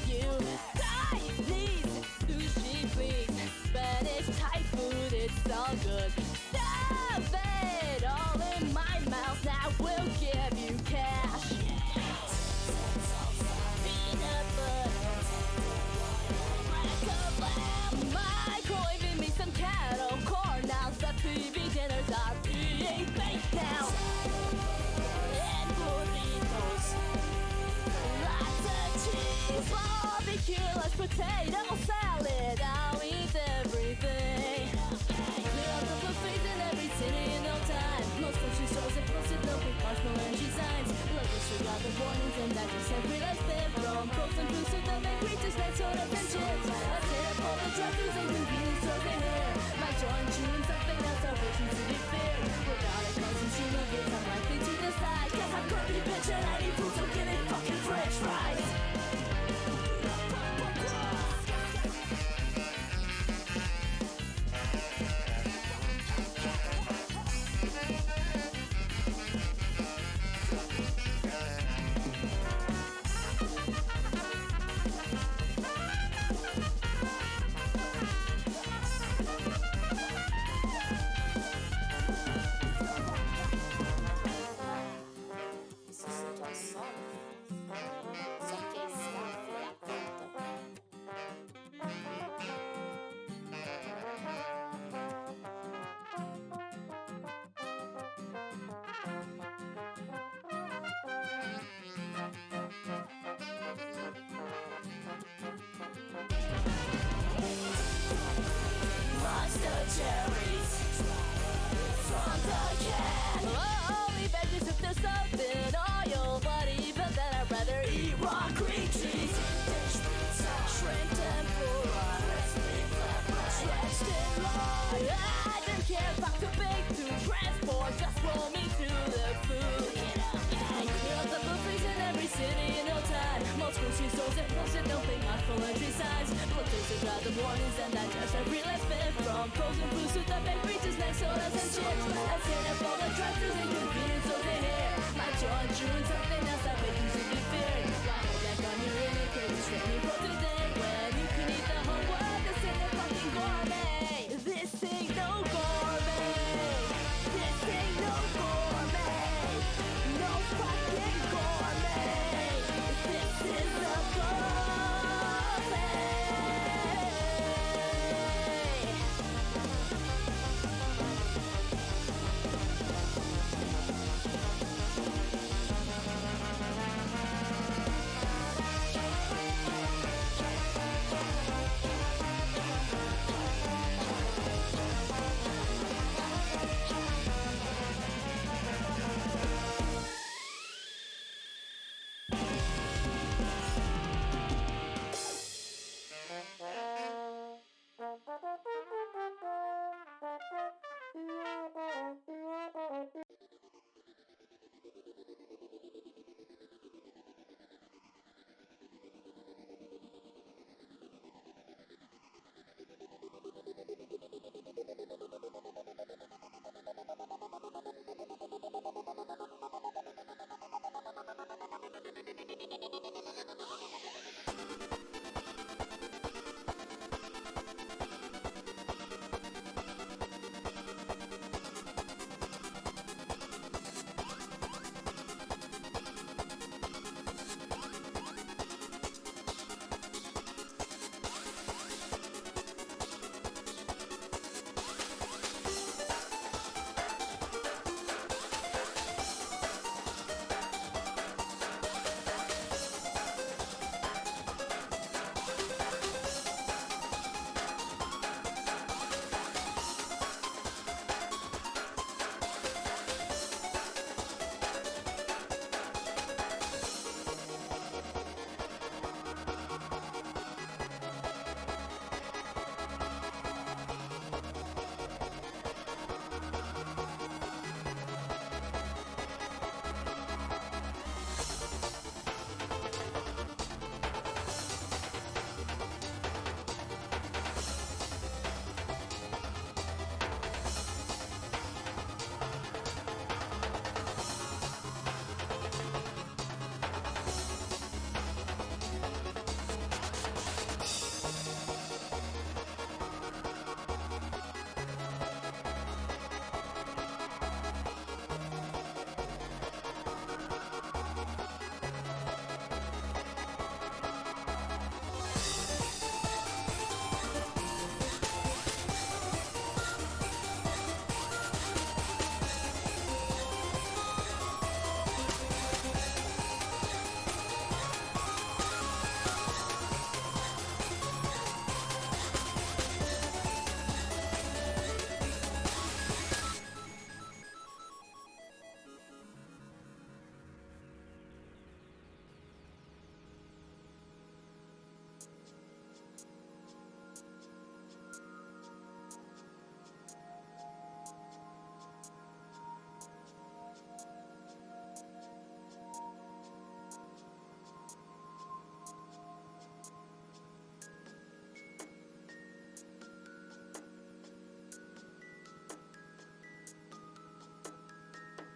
give you Chinese sushi, please. Spanish Thai food, it's all good. Stuff it all in my mouth, now we'll give you cash. Peanut butter, cracker lamb, microwaving me some kettle corn. Now the TV dinners are being baked now. And burritos, lots of cheese, barbecue, let's potato salad. I'll eat everything. Clear up the buffets in every city in no time. Most grocery stores have posted no big marshmallow and designs. Look, disregard the warnings and digest every last bit. From frozen foods to the bakery to snacks, sodas and chips. Let's hit up all the drive-thrus and convenience stores in here. My joint chewing something else, our visions to be feared. Without a consumer goods, I'm likely to decide. Cause I'm curvy bitch and I need food, so get it fucking french fries. Cherries from the can. Only veggies if they're soaked in oil, but even then I'd rather eat raw green cheese. Shrimp tempura, stretched in lard. I don't care if I'm too big to transport, just roll me to the food. I clear up the buffets in every city in no time. Most grocery stores have posted no big marshmallow signs. But disregard the warnings and digest every last bit. From frozen foods to the bakery to snacks, sodas and chips. Let's hit up all the drive-thrus and convenience stores in here. My jaw chewing something else that makes you be feared. Why hold back on your iniquities? It's training for today when you can eat the whole world. This ain't a fucking gourmet. This ain't no gourmet. This ain't no gourmet. No fucking gourmet. This is a buffet.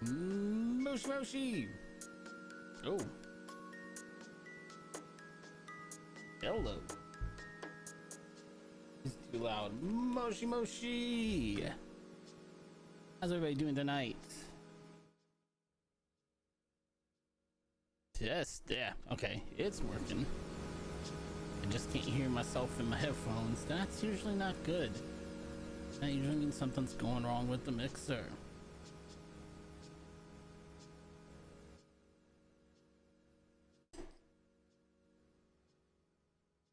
Moshi Moshi. Oh. Hello. It's too loud. Moshi Moshi. How's everybody doing tonight? Test. Yeah. Okay. It's working. I just can't hear myself in my headphones. That's usually not good. That usually means something's going wrong with the mixer.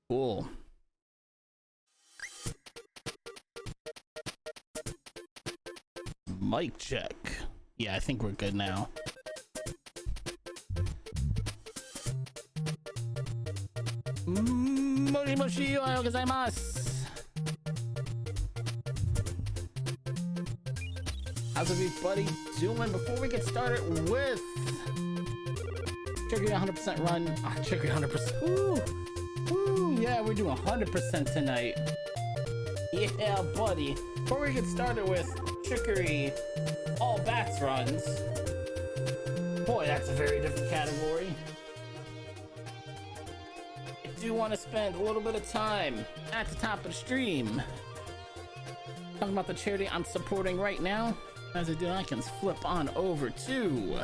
Cool. Mic check. Yeah, I think we're good now. Moshi Moshi, ohayou gozaimasu. How's everybody doing? Before we get started with Chicory 100% run, Chicory 100%. Ooh, yeah, we're doing 100% tonight. Yeah, buddy. Before we get started with Chicory all bats runs, boy, that's a very different category. I do want to spend a little bit of time at the top of the stream talking about the charity I'm supporting right now. As I do, I can flip on over to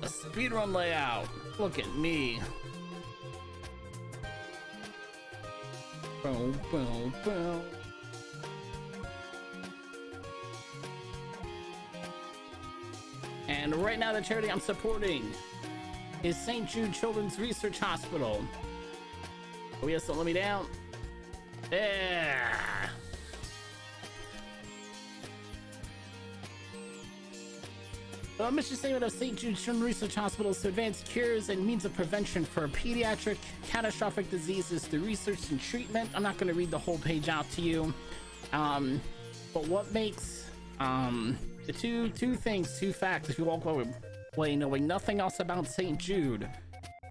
the speedrun layout. Look at me. Boom, boom, boom. And right now, the charity I'm supporting is St. Jude Children's Research Hospital. Oh yes, don't let me down. Yeah. The mission statement of St. Jude Children's Research Hospital is to advance cures and means of prevention for pediatric catastrophic diseases through research and treatment. I'm not going to read the whole page out to you, but what makes the two facts, if you walk away knowing nothing else about St. Jude.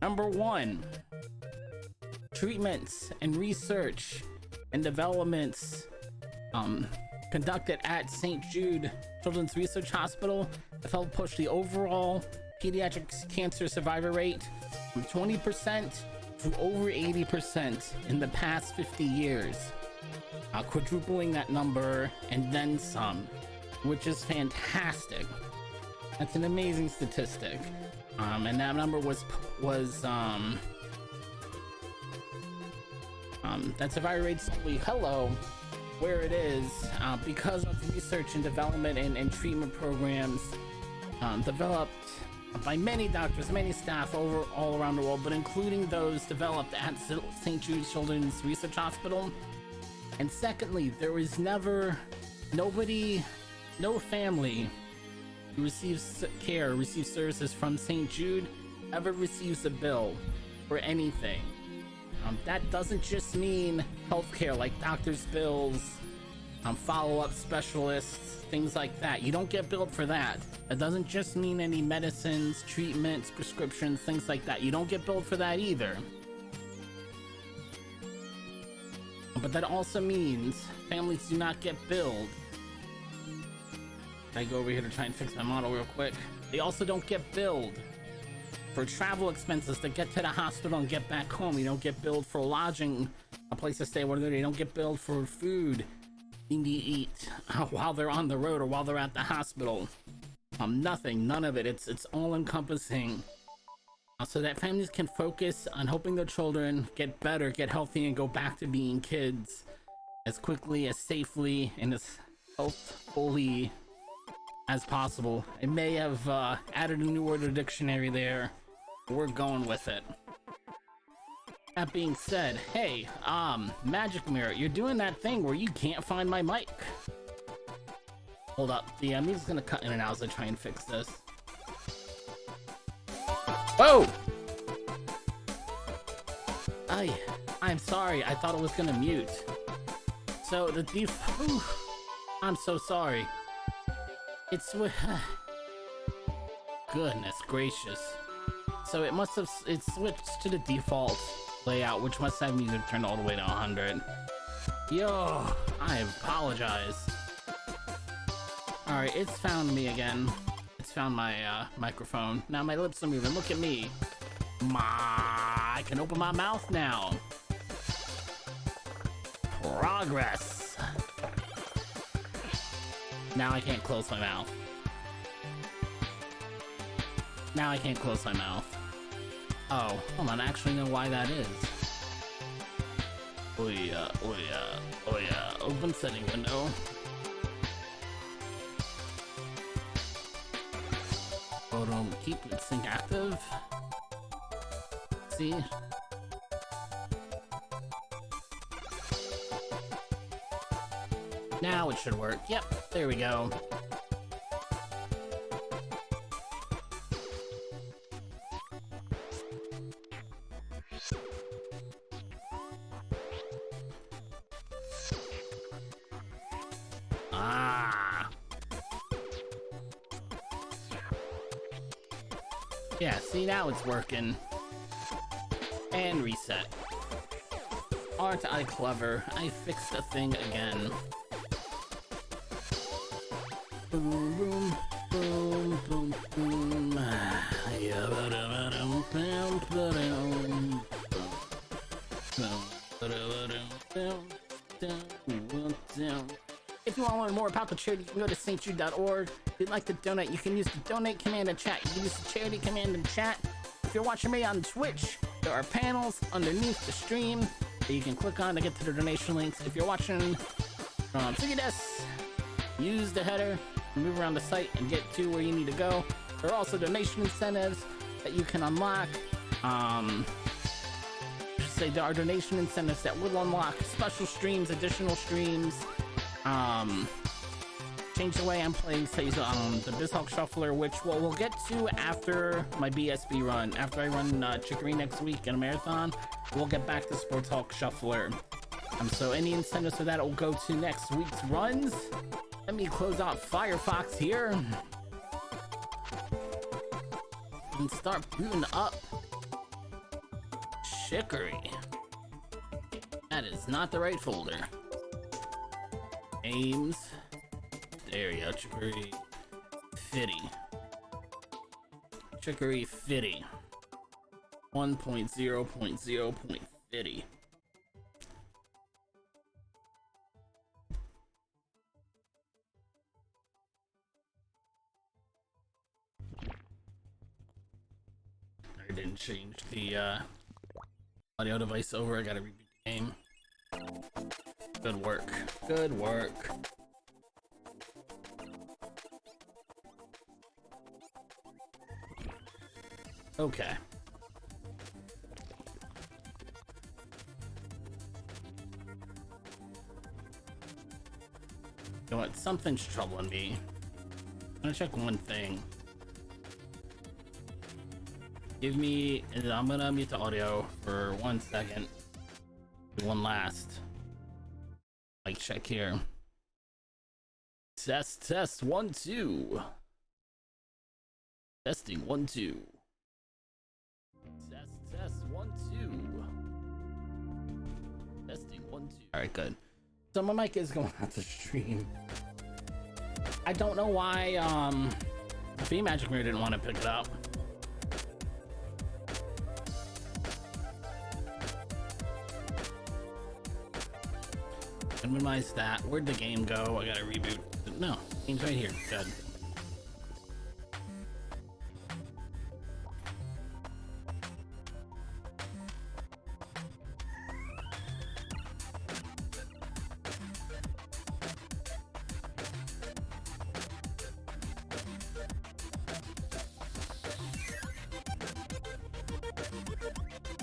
Number one, treatments and research and developments conducted at St. Jude Children's Research Hospital have helped push the overall pediatric cancer survivor rate from 20% to over 80% in the past 50 years, quadrupling that number and then some, which is fantastic. That's an amazing statistic, and that number was that survivor rate simply where it is because of research and development and treatment programs developed by many doctors, many staff all around the world, but including those developed at St. Jude Children's Research Hospital. And secondly, there was no family who receives care, receives services from St. Jude ever receives a bill for anything. That doesn't just mean healthcare like doctor's bills, follow-up specialists, things like that. You don't get billed for that. That doesn't just mean any medicines, treatments, prescriptions, things like that. You don't get billed for that either. But that also means families do not get billed. I go over here to try and fix my model real quick. They also don't get billed for travel expenses to get to the hospital and get back home. You don't get billed for lodging, a place to stay where they don't get billed for food to eat while they're on the road or while they're at the hospital. Nothing, none of it. It's all encompassing, so that families can focus on helping their children get better, get healthy, and go back to being kids as quickly, as safely, and as healthfully as possible. I may have added a new word to the dictionary there. We're going with it. That being said, hey, Magic Mirror, you're doing that thing where you can't find my mic. Hold up, the music's gonna cut in and out as I try and fix this. Whoa! I'm sorry, I thought it was gonna mute. So the I'm so sorry. It's goodness gracious. So it switched to the default layout, which must have music turned all the way to 100. Yo, I apologize. Alright, it's found me again. It's found my microphone. Now my lips are moving. Look at me. I can open my mouth now. Progress. Now I can't close my mouth. Now I can't close my mouth. Oh, hold on. I actually know why that is. Oh yeah, oh yeah, oh yeah. Open setting window. Photo, keep lip sync active. See? Now it should work. Yep, there we go. Yeah, see, now it's working. And reset. Aren't I clever? I fixed the thing again. Boom, boom, boom, boom, boom. If you want to learn more about the charity, you can go to stjude.org. If you'd like to donate, you can use the donate command in chat. You can use the charity command in chat. If you're watching me on Twitch, there are panels underneath the stream that you can click on to get to the donation links. If you're watching from Citydesk, use the header, move around the site, and get to where you need to go. There are also donation incentives that you can unlock. Say there are donation incentives that will unlock special streams, additional streams. Change the way I'm playing, say, the BizHawk Shuffler, which we'll get to after my BSB run. After I run Chicory next week in a marathon, we'll get back to Sports Hawk Shuffler. So any incentives for that will go to next week's runs. Let me close out Firefox here and start booting up Chicory. That is not the right folder. Games. There we go. Chicory Fitty. Chicory Fitty. 1.0.0.50. I didn't change the audio device over. I gotta reboot the game. Good work. Good work. Okay. You know what? Something's troubling me. I'm gonna check one thing. I'm gonna mute the audio for 1 second. One last. Mic check here. Test 1 2. Testing 1 2. Test 1 2. Testing 1 2. All right, good. So my mic is going out the stream. I don't know why Magic Mirror didn't want to pick it up. Minimize that. Where'd the game go? I gotta reboot. No, game's right here. Good.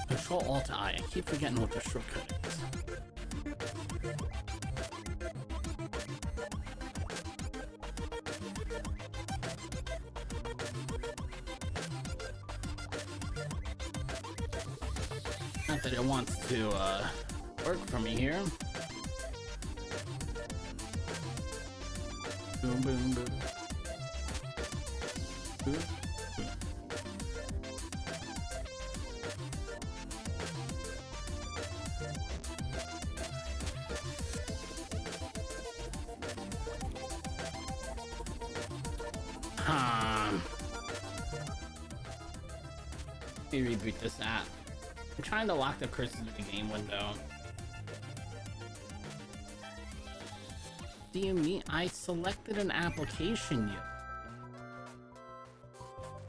Control Alt I. I keep forgetting what the shortcut is. Not that it wants to work for me here. Boom, boom, boom. Boom. Let me reboot this app. I'm trying to lock the cursor in the game window. Do you mean I selected an application yet?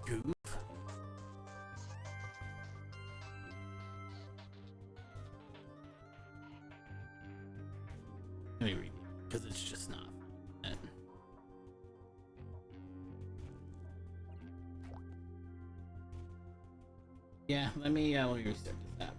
Goof. Let me read it because it's just not. Yeah, let me restart this app.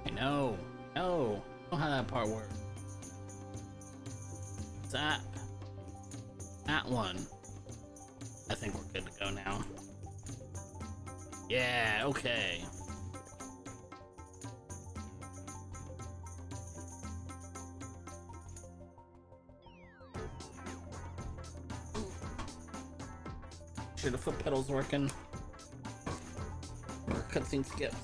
I know. No. I know how that part works. Zap. That one. I think we're good to go now. Yeah, okay. Sure the foot pedal's working. Or cutscene skips.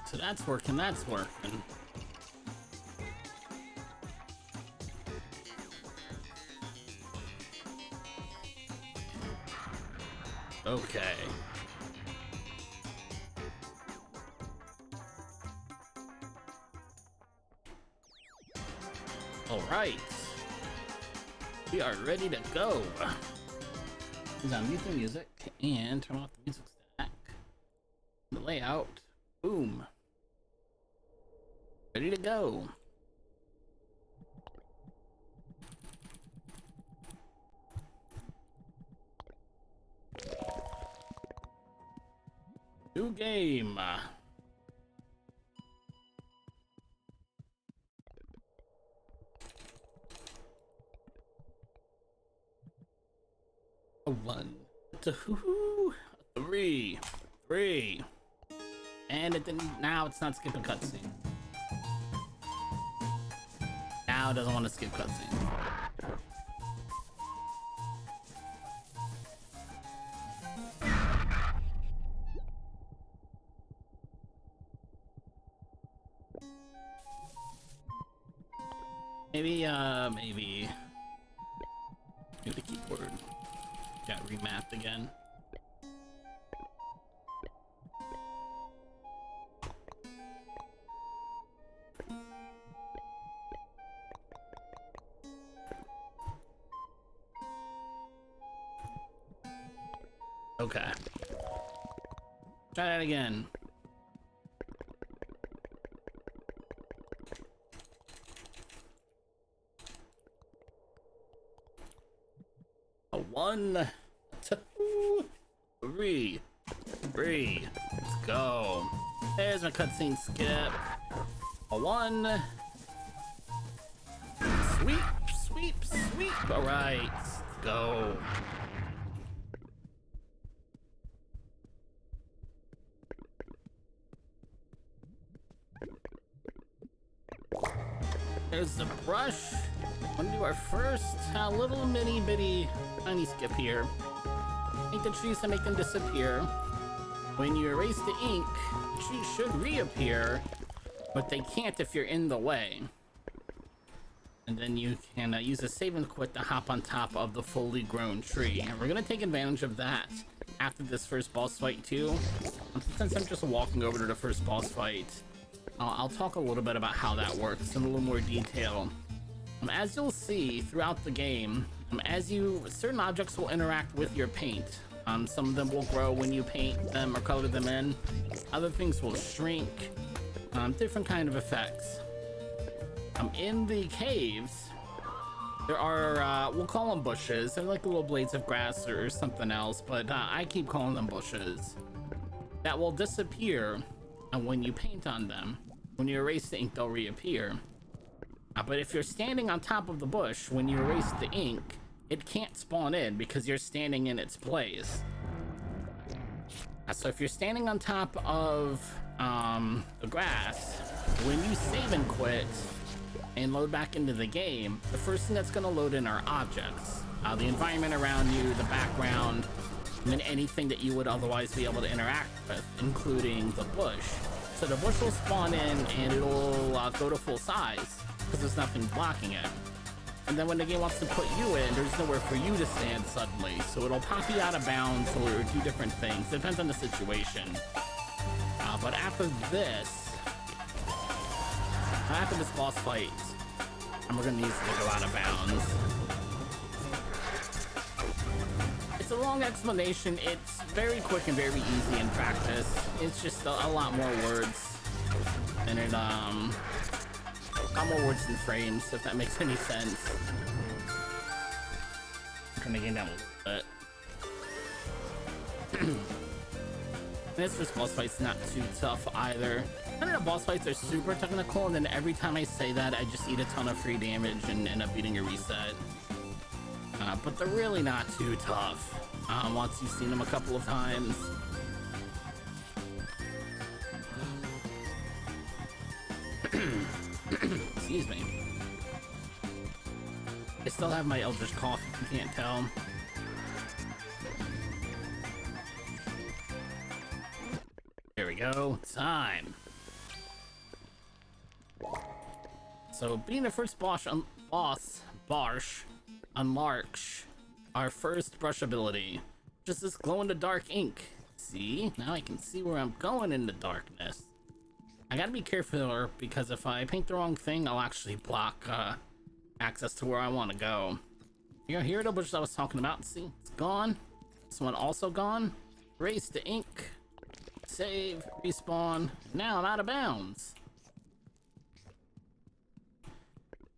So that's working, that's working. Okay. All right. We are ready to go. Now mute the music and turn off the music stack. The layout. Boom. Ready to go. New game. A 1, 2, 3. And it didn't. Now it's not skipping cutscene. Now it doesn't want to skip cutscene. Maybe the keyboard got remapped again. Okay. Try that again. A 1, 2, 3. Let's go. There's my cutscene skip. A 1. Sweep. All right, let's go. There's the brush. I'm gonna do our first little mini bitty tiny skip here. Paint the trees to make them disappear. When you erase the ink, the trees should reappear. but they can't if you're in the way. And then you can use a save and quit to hop on top of the fully grown tree. And we're gonna take advantage of that after this first boss fight too. Since I'm just walking over to the first boss fight, I'll talk a little bit about how that works in a little more detail. As you'll see throughout the game, certain objects will interact with your paint. Some of them will grow when you paint them or color them in. Other things will shrink. Different kind of effects. In the caves, there are, we'll call them bushes. They're like little blades of grass or something else, but I keep calling them bushes. That will disappear when you paint on them. When you erase the ink, they'll reappear. But if you're standing on top of the bush, when you erase the ink, it can't spawn in because you're standing in its place. So if you're standing on top of the grass, when you save and quit and load back into the game, the first thing that's going to load in are objects. The environment around you, the background, and then anything that you would otherwise be able to interact with, including the bush. So the bush will spawn in and it'll go to full size because there's nothing blocking it. And then when the game wants to put you in, there's nowhere for you to stand suddenly. So it'll pop you out of bounds or do different things. Depends on the situation. But after this boss fight, we're gonna need to go out of bounds. It's a long explanation. It's very quick and very easy in practice. It's just a lot more words. And it, a lot more words than frames, if that makes any sense. I'm trying to get down a little bit. This first boss fight's not too tough either. None of the boss fights are super technical, and then every time I say that, I just eat a ton of free damage and end up beating a reset. But they're really not too tough once you've seen them a couple of times. Excuse me. I still have my Eldritch cough, if you can't tell. There we go. Time. So, being the first boss unlocks our first brush ability. Just this glow-in-the-dark ink. See? Now I can see where I'm going in the darkness. I gotta be careful because if I paint the wrong thing, I'll actually block access to where I want to go. Here are the bushes I was talking about. See? It's gone. This one also gone. Erase the ink. Save. Respawn. Now I'm out of bounds.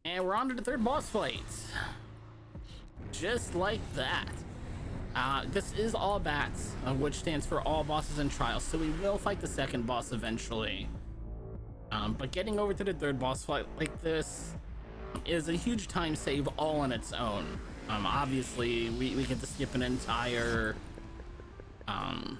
And we're on to the third boss fight. Just like that. This is all bats, which stands for all bosses and trials, so we will fight the second boss eventually. But getting over to the third boss fight like this is a huge time save all on its own. Obviously, we get to skip an entire, quite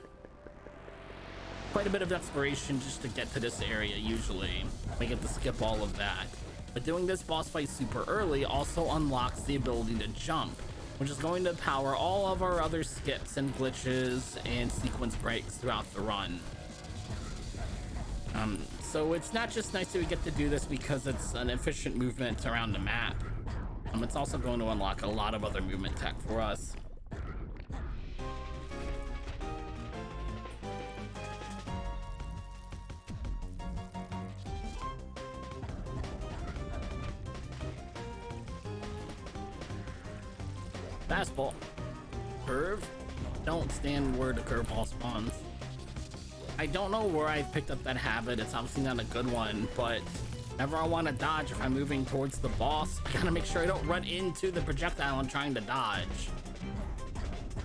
a bit of exploration just to get to this area usually. We get to skip all of that. But doing this boss fight super early also unlocks the ability to jump, which is going to power all of our other skips and glitches and sequence breaks throughout the run. So it's not just nice that we get to do this because it's an efficient movement around the map. It's also going to unlock a lot of other movement tech for us. Fastball. Curve. Don't stand where the curveball spawns. I don't know where I picked up that habit. It's obviously not a good one, but whenever I want to dodge, if I'm moving towards the boss, I gotta make sure I don't run into the projectile I'm trying to dodge.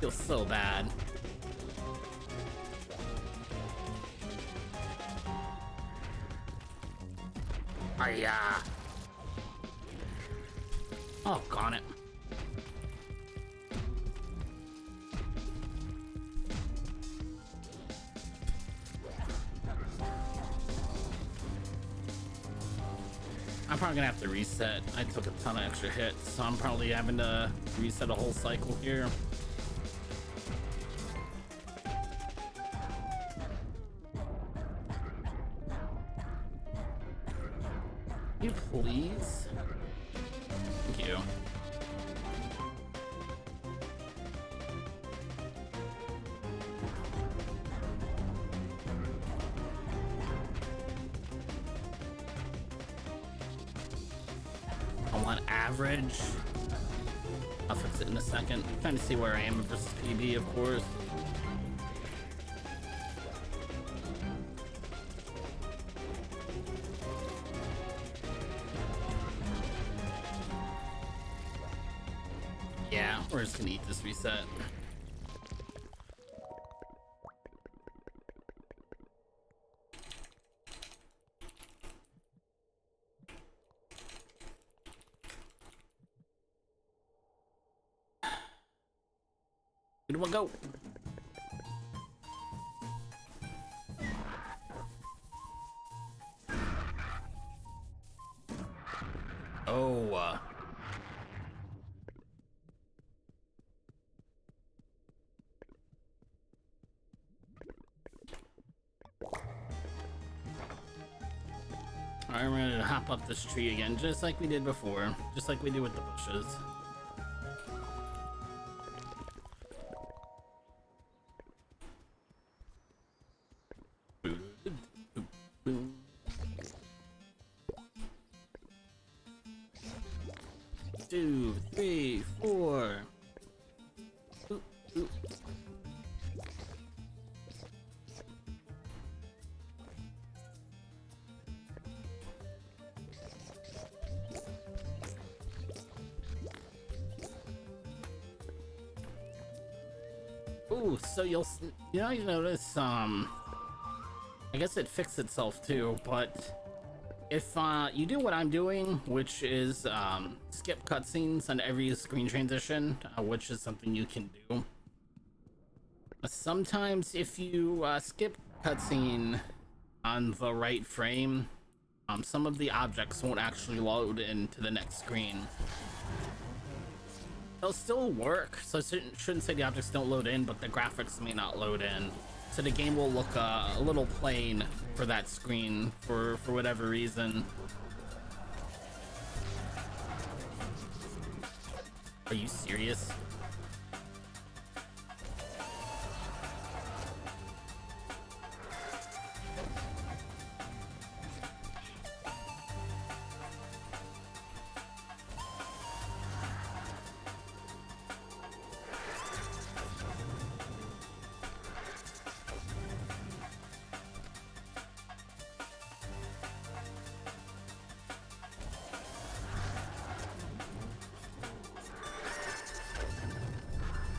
Feels so bad. Oh, got it. I'm probably gonna have to reset. I took a ton of extra hits, so I'm probably having to reset a whole cycle here. on average. I'll fix it in a second. I'm trying to see where I am versus PB, of course. Yeah, we're just gonna eat this reset. Good one, go. Oh, I'm ready to hop up this tree again, just like we did before, just like we do with the bushes. Two, three, four. Ooh, ooh. Ooh, so you notice, I guess it fixed itself too, but if you do what I'm doing, which is skip cutscenes on every screen transition, which is something you can do. Sometimes if you skip cutscene on the right frame, some of the objects won't actually load into the next screen. They'll still work, so I shouldn't say the objects don't load in, but the graphics may not load in. So the game will look a little plain for that screen for whatever reason. Are you serious?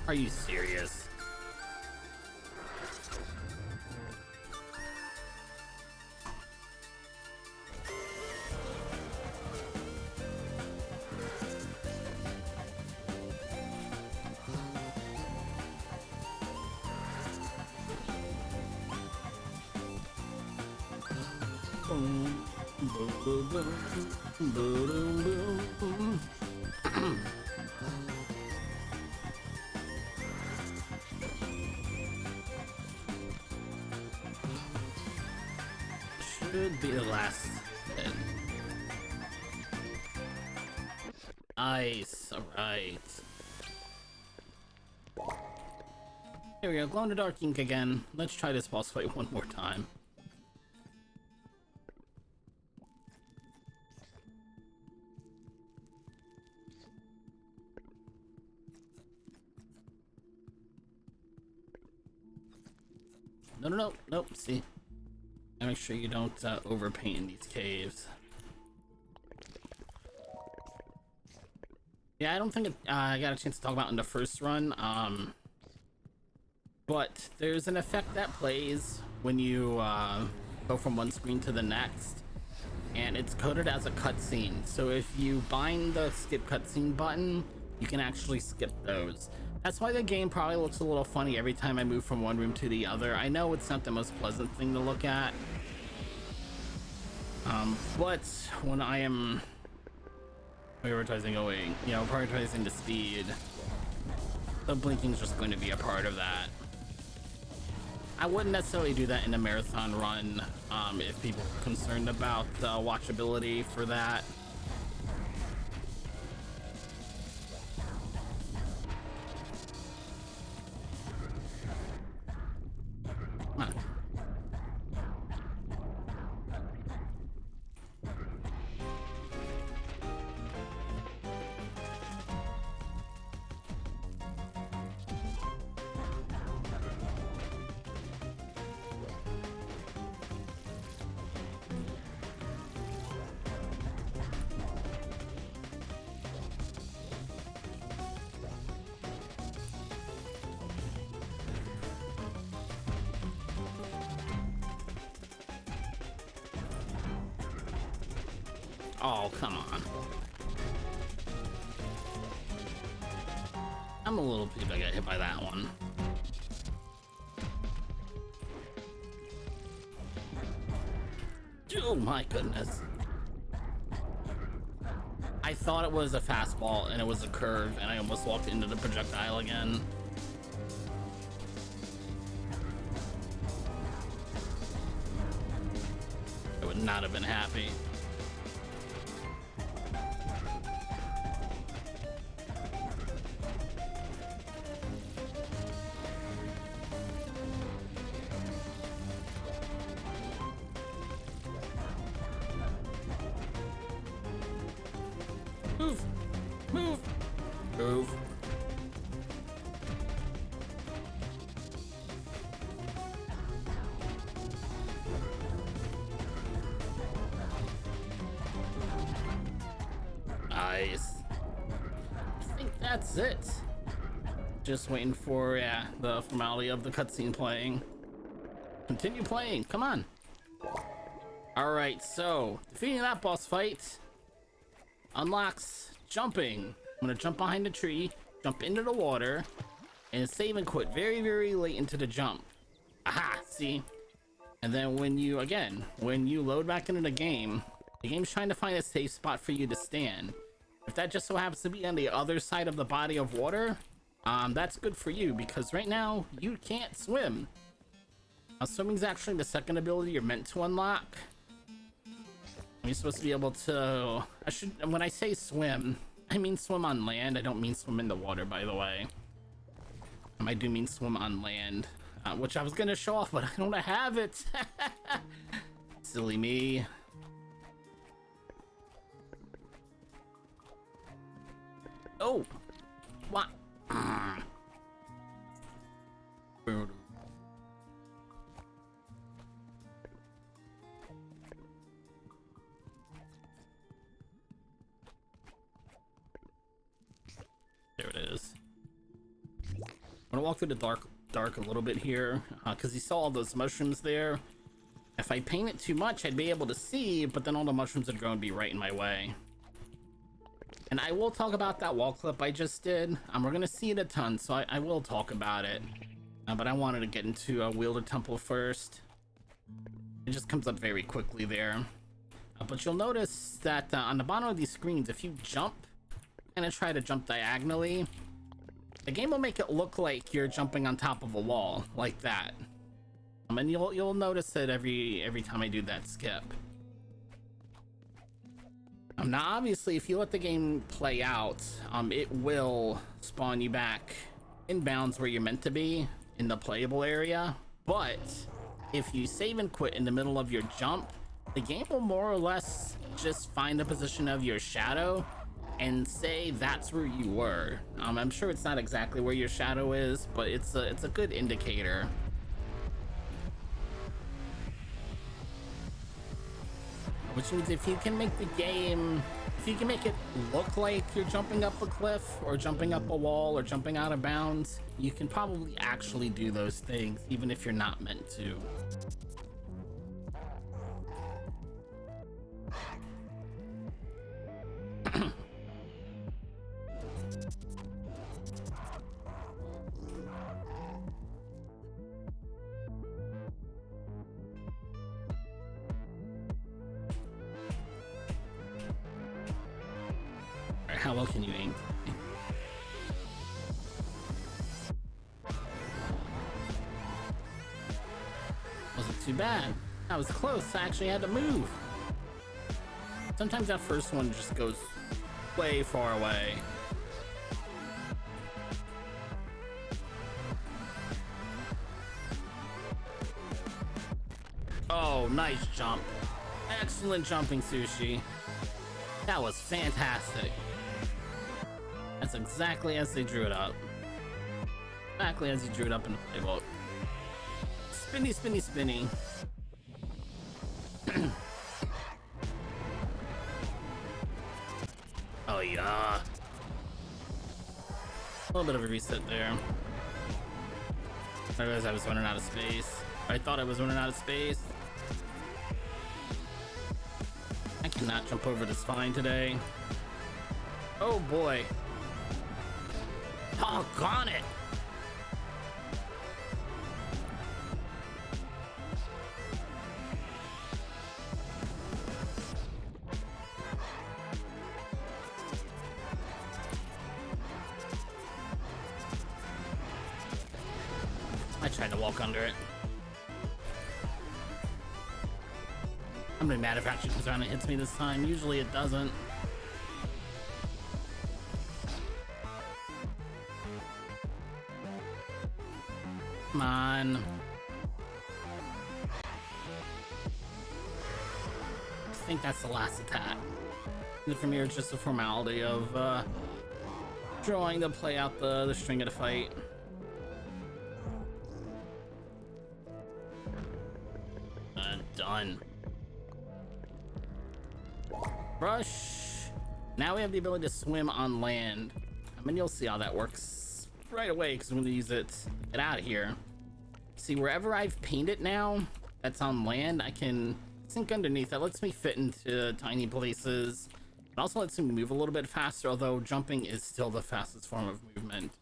Are you serious? Boom, boom, boom, boom, boom, boom. Should be the last hit. Nice, alright. Here we go, glow in the dark ink again. Let's try this boss fight one more time. No, nope, see. Make sure you don't overpaint in these caves. Yeah, I don't think I got a chance to talk about in the first run, but there's an effect that plays when you go from one screen to the next, and it's coded as a cutscene. So if you bind the skip cutscene button, you can actually skip those. That's why the game probably looks a little funny every time I move from one room to the other. I know it's not the most pleasant thing to look at, but when I am prioritizing prioritizing the speed, the blinking is just going to be a part of that. I wouldn't necessarily do that in a marathon run if people are concerned about watchability for that. Come on. Oh, come on. I'm a little peeved I got hit by that one. Oh my goodness. I thought it was a fastball and it was a curve and I almost walked into the projectile again. I would not have been happy. Move! Move! Move. Nice. I think that's it. Just waiting for, yeah, the formality of the cutscene playing. Continue playing, come on. Alright, so, defeating that boss fight unlocks jumping. I'm gonna jump behind a tree, jump into the water, and save and quit very, very late into the jump. Aha, see? And then when you load back into the game's trying to find a safe spot for you to stand. If that just so happens to be on the other side of the body of water, that's good for you because right now you can't swim. Swimming's actually the second ability you're meant to unlock. You're supposed to be able to, when I say swim, I mean swim on land. I don't mean swim in the water, by the way. I do mean swim on land, which I was gonna show off, but I don't have it. Silly me. Oh, what? There it is. I'm gonna walk through the dark a little bit here, because you saw all those mushrooms there. If I paint it too much, I'd be able to see, but then all the mushrooms would grow and be right in my way. And I will talk about that wall clip I just did. We're gonna see it a ton, so I will talk about it. But I wanted to get into a Wielder Temple first. It just comes up very quickly there. But you'll notice that on the bottom of these screens, if you jump, and try to jump diagonally, the game will make it look like you're jumping on top of a wall, like that. And you'll notice it every time I do that skip. Now obviously if you let the game play out, it will spawn you back in bounds where you're meant to be in the playable area, but if you save and quit in the middle of your jump, the game will more or less just find the position of your shadow and say that's where you were. I'm sure it's not exactly where your shadow is, but it's a good indicator. Which means if you can make it look like you're jumping up a cliff or jumping up a wall or jumping out of bounds, you can probably actually do those things even if you're not meant to. How well can you aim? Wasn't too bad. That was close. I actually had to move. Sometimes that first one just goes way far away. Oh, nice jump. Excellent jumping, Sushi. That was fantastic. That's exactly as they drew it up. Exactly as he drew it up in the playbook. Spinny, spinny, spinny. Oh yeah. A little bit of a reset there. I realized I was running out of space. I thought I was running out of space. I Not jump over this vine today. Oh boy. Doggone it. I tried to walk under it. I'm gonna be mad if it actually comes around and hits me this time. Usually it doesn't. Come on. I think that's the last attack. And from here, it's just a formality of drawing to play out the string of the fight. Done. Rush. Now we have the ability to swim on land. I mean, you'll see how that works right away because I'm going to use it to get out of here. See, wherever I've painted now that's on land, I can sink underneath. That lets me fit into tiny places. It also lets me move a little bit faster, although jumping is still the fastest form of movement.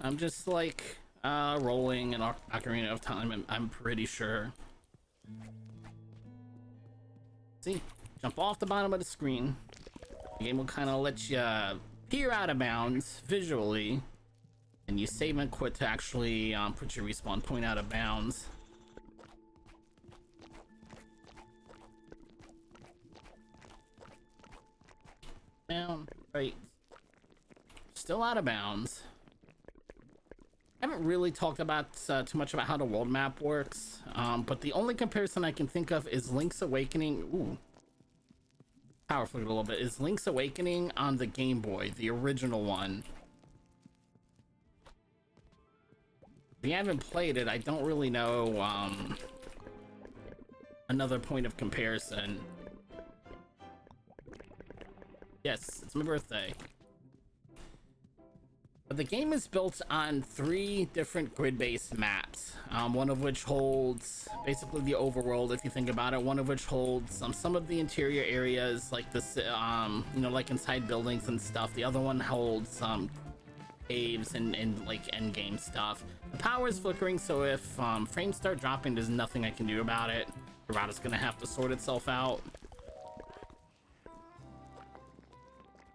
I'm just like rolling an Ocarina of Time, I'm pretty sure. See, jump off the bottom of the screen. The game will kind of let you peer out of bounds visually, and you save and quit to actually put your respawn point out of bounds. Down, right. Still out of bounds. I haven't really talked about too much about how the world map works, but the only comparison I can think of is Link's Awakening. Ooh, powerful a little bit. Is Link's Awakening on the Game Boy, the original one. If you haven't played it, I don't really know another point of comparison. Yes, it's my birthday. But the game is built on 3 different grid-based maps, one of which holds basically the overworld, if you think about it, one of which holds some of the interior areas, like this, you know, like inside buildings and stuff. The other one holds caves and like end game stuff. The power is flickering, so if frames start dropping, there's nothing I can do about it. The route is gonna have to sort itself out.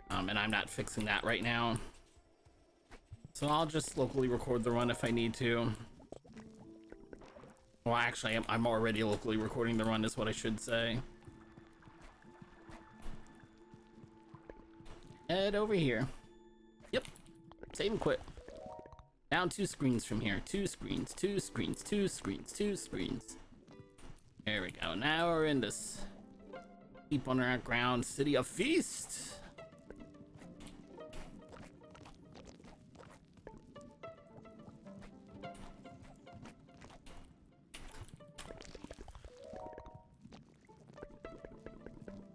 And I'm not fixing that right now. So I'll just locally record the run if I need to. Well, actually, I'm already locally recording the run is what I should say. Head over here. Yep. Save and quit. Down 2 screens from here. 2 screens, 2 screens, 2 screens, 2 screens. There we go. Now we're in this deep underground city of Feast.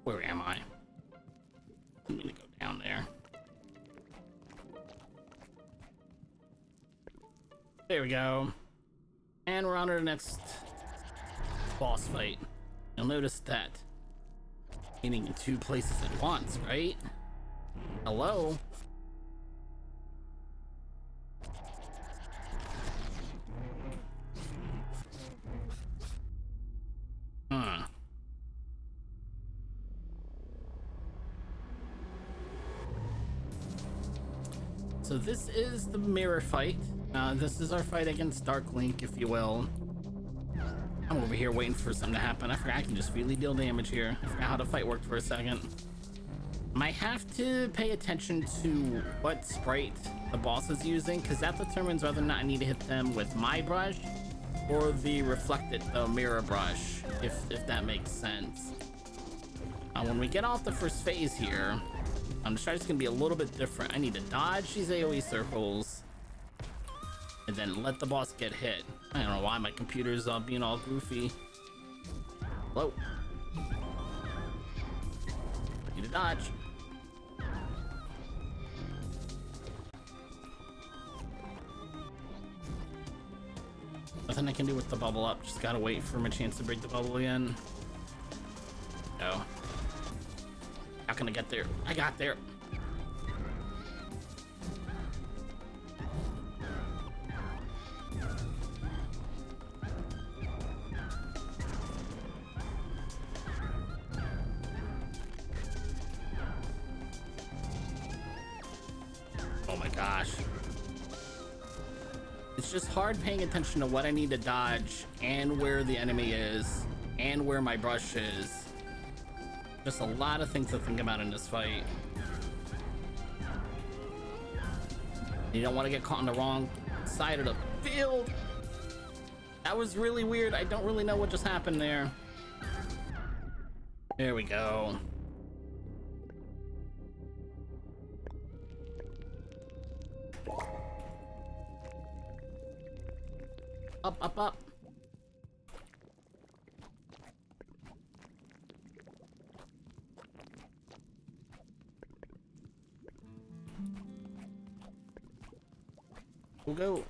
Where am I? I need to go down there. There we go. And we're on to the next boss fight. You'll notice that hitting in 2 places at once, right? Hello? Huh. So this is the mirror fight. This is our fight against Dark Link, if you will. I'm over here waiting for something to happen. I forgot I can just really deal damage here. I forgot how the fight worked for a second. Might have to pay attention to what sprite the boss is using, because that determines whether or not I need to hit them with my brush or the reflected mirror brush, if that makes sense. When we get off the first phase here, the strategy's gonna be a little bit different. I need to dodge these AoE circles and then let the boss get hit. I don't know why my computer's being all goofy. Hello. Need to dodge. Nothing I can do with the bubble up. Just gotta wait for my chance to break the bubble again. No. gonna get there. I got there. Oh my gosh. It's just hard paying attention to what I need to dodge and where the enemy is and where my brush is. Just a lot of things to think about in this fight. You don't want to get caught on the wrong side of the field. That was really weird. I don't really know what just happened there. There we go. Up, up, up. We'll go.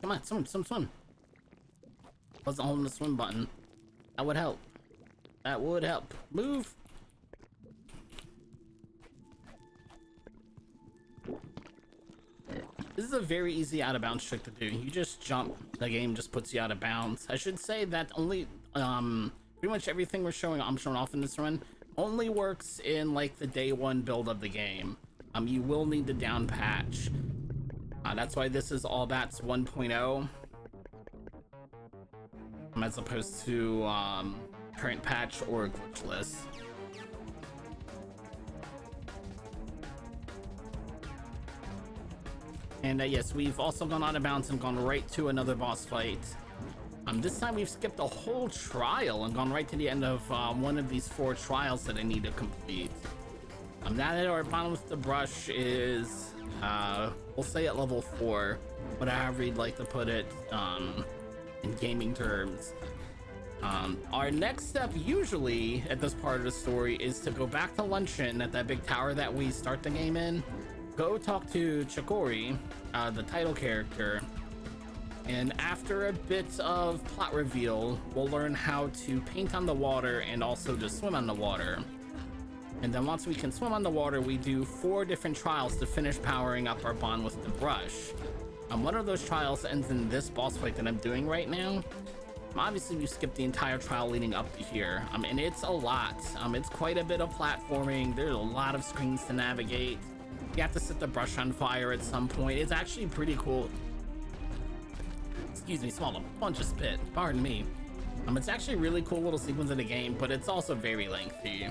Come on, swim, swim, swim. Wasn't holding the swim button. That would help. That would help. Move. This is a very easy out of bounds trick to do. You just jump, the game just puts you out of bounds. I should say that only pretty much everything I'm showing off in this run only works in like the day one build of the game. You will need to down patch. That's why this is all bats 1.0 as opposed to current patch or glitchless. And yes, we've also gone out of bounds and gone right to another boss fight. This time we've skipped a whole trial and gone right to the end of one of these 4 trials that I need to complete. Now that our bottom with the brush is, we'll say at level 4, whatever you'd like to put it in gaming terms. Our next step usually at this part of the story is to go back to Luncheon at that big tower that we start the game in. Go talk to Chicory, the title character, and after a bit of plot reveal, we'll learn how to paint on the water and also to swim on the water. And then once we can swim on the water, we do 4 different trials to finish powering up our bond with the brush. One of those trials ends in this boss fight that I'm doing right now. Obviously, we skipped the entire trial leading up to here, and it's a lot. It's quite a bit of platforming. There's a lot of screens to navigate. You have to set the brush on fire at some point. It's actually pretty cool. Excuse me, swallowed a bunch of spit. Pardon me. It's actually a really cool little sequence in the game, but it's also very lengthy.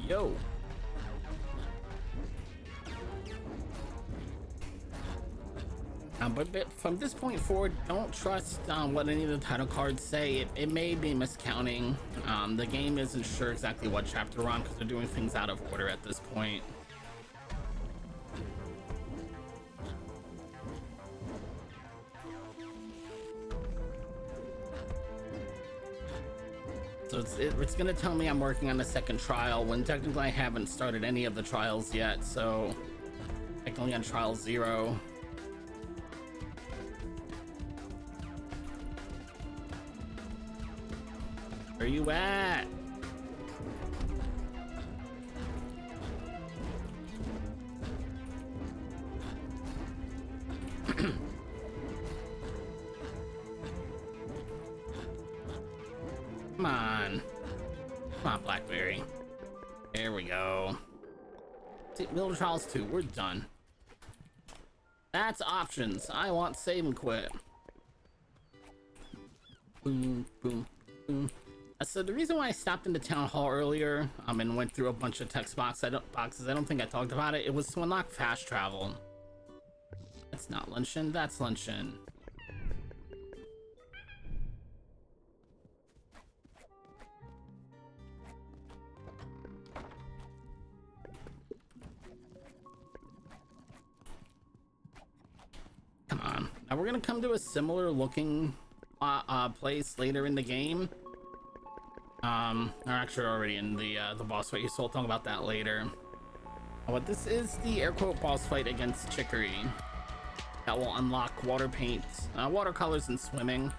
Yo. But from this point forward, don't trust what any of the title cards say. It may be miscounting. The game isn't sure exactly what chapter we're on because they're doing things out of order at this point. So it's gonna tell me I'm working on the second trial when technically I haven't started any of the trials yet, so technically on trial 0. Where you at? Come on. Come on, Blackberry. There we go. See, Middle Trials 2, we're done. That's options. I want save and quit. Boom, boom, boom. So the reason why I stopped in the town hall earlier and went through a bunch of text boxes, I don't think I talked about it. It was to unlock fast travel. That's not Luncheon, that's Luncheon. Come on. Now we're gonna come to a similar looking place later in the game. Or actually already in the boss fight, so I'll talk about that later. But this is the air quote boss fight against Chicory. That will unlock water paint, watercolors, and swimming.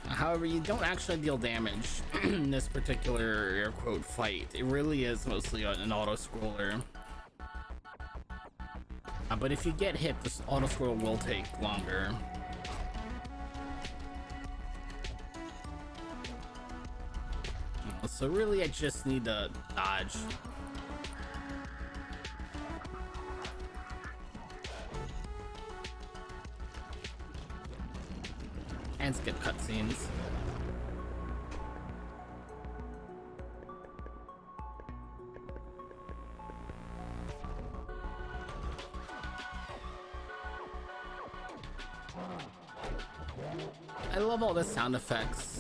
However, you don't actually deal damage in this particular air quote fight. It really is mostly an auto scroller. But if you get hit, this auto scroll will take longer. So really, I just need to dodge. And skip cutscenes. I love all the sound effects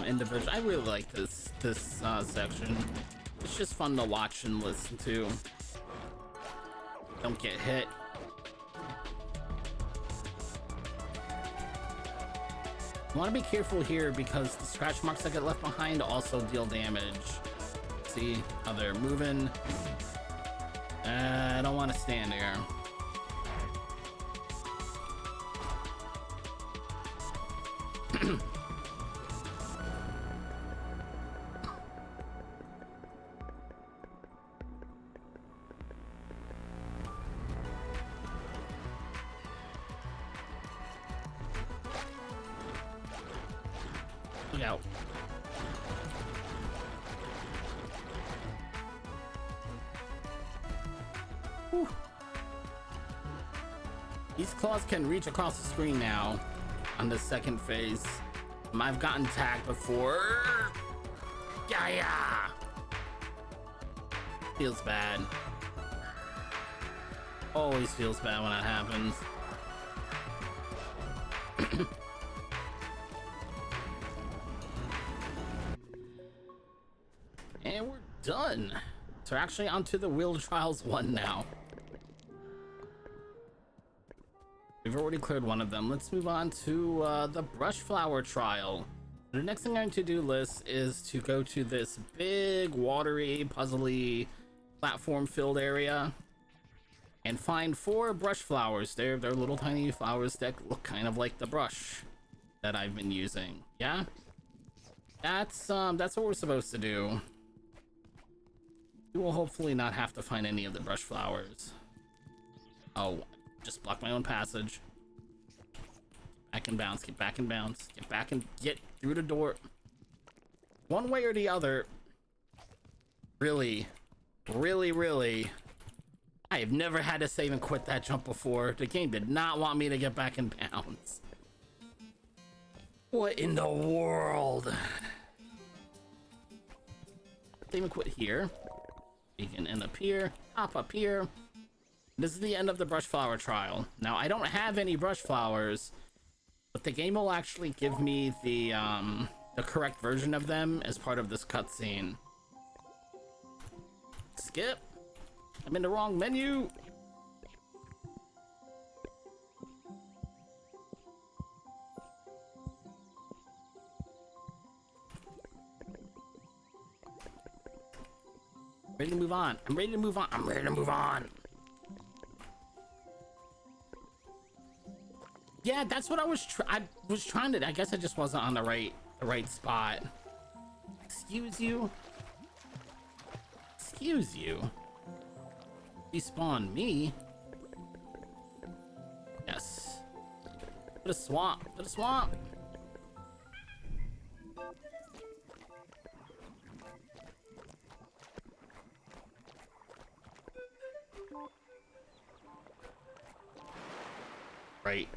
individual. I really like this section. It's just fun to watch and listen to. Don't get hit. I want to be careful here because the scratch marks that get left behind also deal damage. See how they're moving? I don't want to stand here. Look out. Whew. These claws can reach across the screen now on the second phase. I've gotten tagged before. Yeah. Feels bad. Always feels bad when that happens. And we're done. So we're actually onto the Wheel Trials 1 now. We've already cleared one of them. Let's move on to the Brush Flower Trial. The next thing on our to-do list is to go to this big, watery, puzzly, platform-filled area and find 4 brush flowers. They're little tiny flowers that look kind of like the brush that I've been using. Yeah, that's what we're supposed to do. We will hopefully not have to find any of the brush flowers. Oh, just block my own passage. Back and bounce, get back and bounce, get back and get through the door. One way or the other. Really, I have never had to save and quit that jump before. The game did not want me to get back and bounce. What in the world? Save and quit here. You can end up here, hop up here. This is the end of the brush flower trial. Now, I don't have any brush flowers, but the game will actually give me the correct version of them as part of this cutscene. Skip. I'm in the wrong menu. Ready to move on. I'm ready to move on. I'm ready to move on. Yeah, that's what I was trying to. I guess I just wasn't on the right spot. Excuse you. Excuse you. Respawn me. Yes. To the swamp. To the swamp. Right.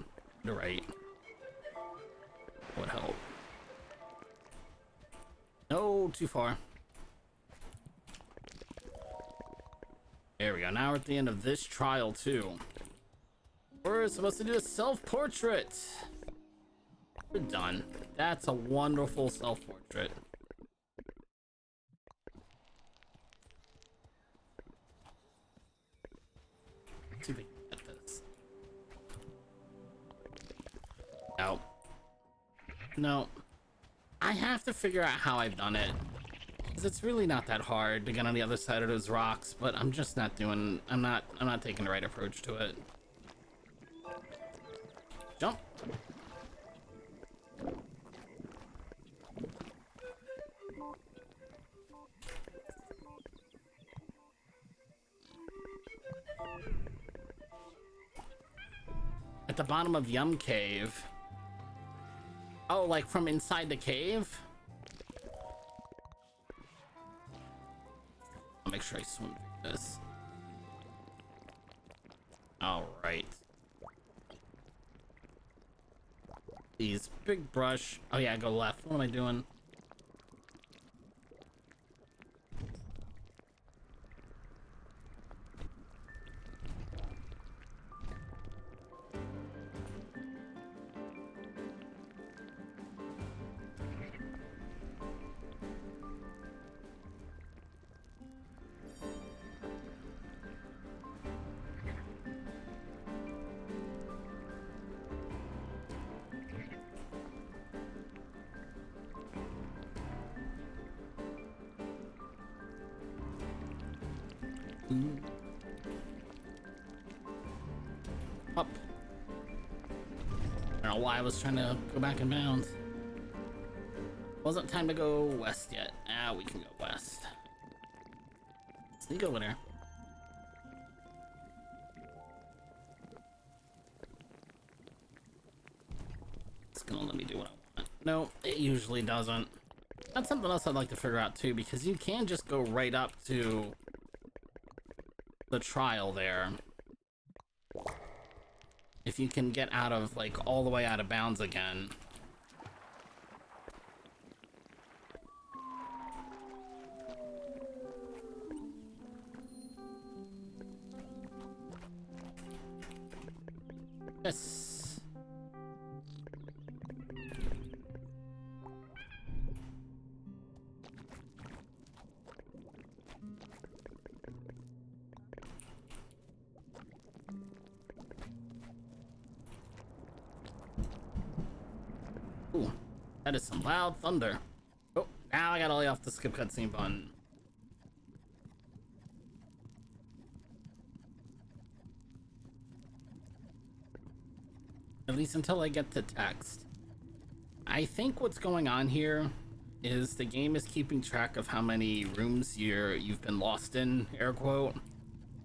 You're right. Would help. No, too far. There we go. Now we're at the end of this trial too. We're supposed to do a self-portrait. We're done. That's a wonderful self-portrait. Let's see if we can get this. No. No. I have to figure out how I've done it. 'Cause it's really not that hard to get on the other side of those rocks, but I'm just not doing, I'm not taking the right approach to it. Jump. At the bottom of Yum Cave. Oh, like from inside the cave? I'll make sure I swim through this. All right. These big brush. Oh yeah, go left. What am I doing? Up. I don't know why I was trying to go back in bounds. Wasn't time to go west yet. Ah, we can go west. Sneak over there. It's gonna let me do what I want. No, it usually doesn't. That's something else I'd like to figure out too, because you can just go right up to the trial there. If you can get out of, like, all the way out of bounds again. Yes. Ooh, that is some loud thunder. Oh, now I gotta lay off the skip cutscene button. At least until I get to text. I think what's going on here is the game is keeping track of how many rooms you've been lost in, air quote.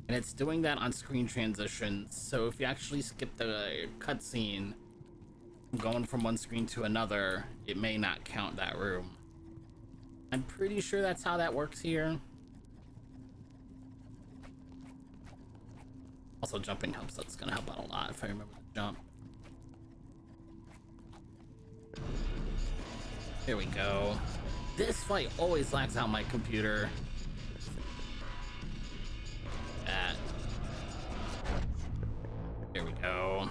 And it's doing that on screen transitions. So if you actually skip the cutscene, going from one screen to another, it may not count that room. I'm pretty sure that's how that works here. Also, jumping helps. That's gonna help out a lot if I remember to jump. Here we go. This fight always lags out my computer. That. Here we go.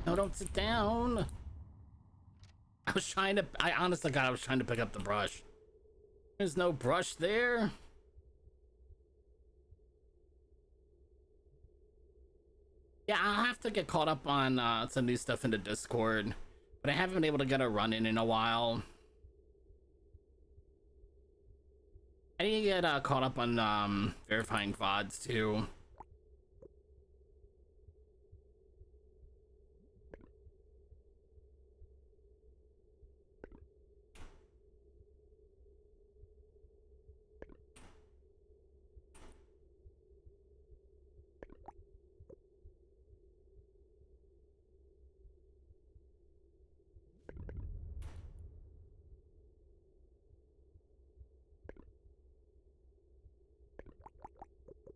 No, don't sit down. I honest to God, I was trying to pick up the brush. There's no brush there. Yeah, I'll have to get caught up on some new stuff in the Discord, but I haven't been able to get a run in a while. I need to get caught up on verifying VODs too.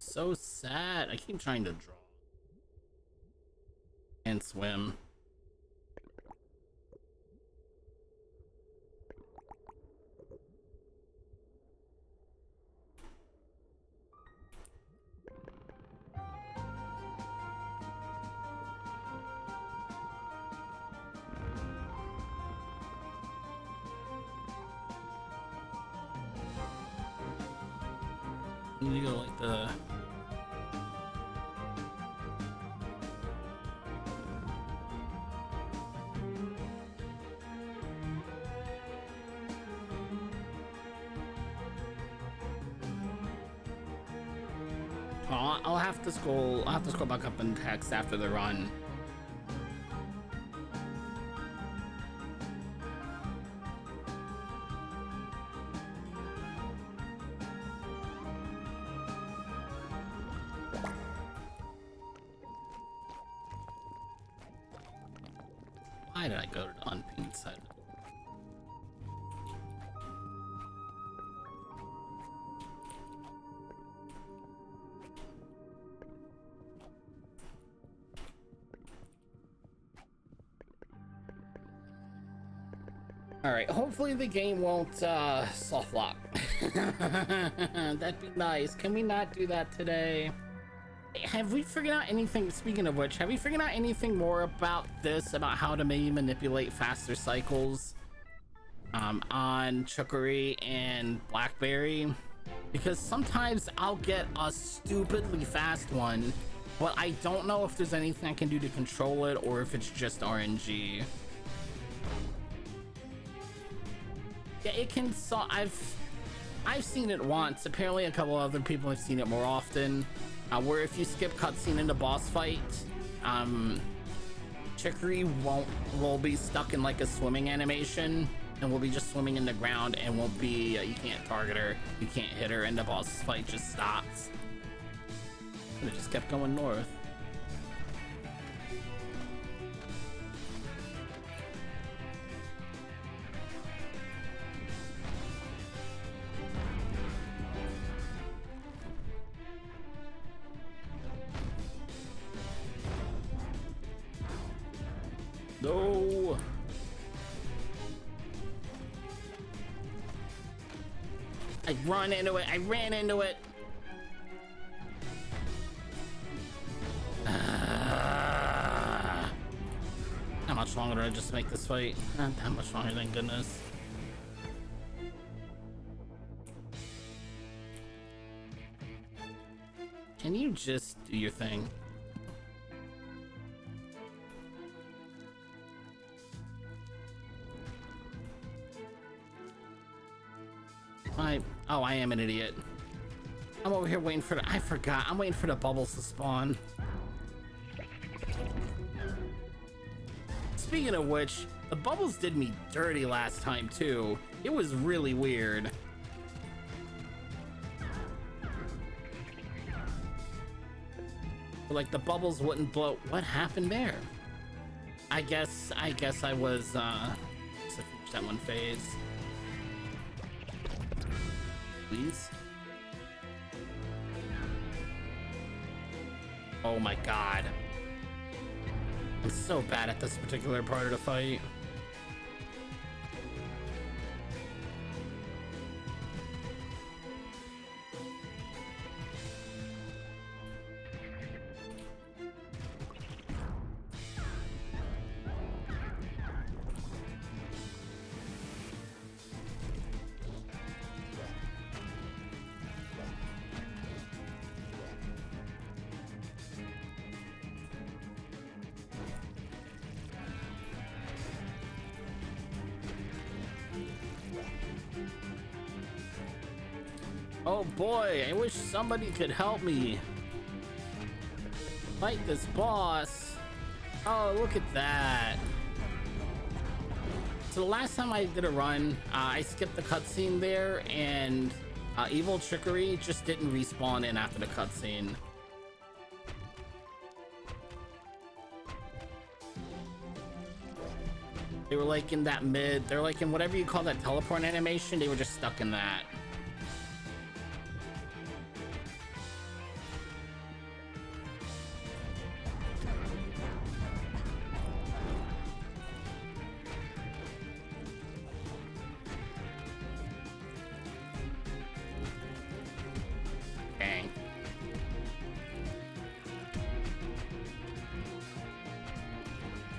So sad. I keep trying to draw and swim. You need to go like the I'll have to scroll. I'll have to scroll back up in text after the run. Why did I go to the unpinged side? All right, hopefully the game won't soft lock. That'd be nice. Can we not do that today? Have we figured out anything, speaking of which, have we figured out anything more about this, about how to maybe manipulate faster cycles on Chicory and Blackberry? Because sometimes I'll get a stupidly fast one, but I don't know if there's anything I can do to control it or if it's just RNG. Yeah, it can. So I've seen it once. Apparently, a couple other people have seen it more often. Where if you skip cutscene into boss fight, Chicory will be stuck in like a swimming animation, and will be just swimming in the ground, and won't be. You can't target her, you can't hit her, and the boss fight just stops. And it just kept going north. No. I ran into it. How much longer do I just make this fight? Not that much longer, thank goodness. Can you just do your thing? Oh, I am an idiot. I'm over here waiting for I forgot. I'm waiting for the bubbles to spawn. Speaking of which, the bubbles did me dirty last time too. It was really weird. Like the bubbles wouldn't blow. What happened there? I guess I was to finish that one phase. Please. Oh my god. I'm so bad at this particular part of the fight. Oh boy, I wish somebody could help me fight this boss. Oh, look at that. So the last time I did a run, I skipped the cutscene there, and Evil Chicory just didn't respawn in after the cutscene. They were like in that they're like in whatever you call that teleport animation, they were just stuck in that.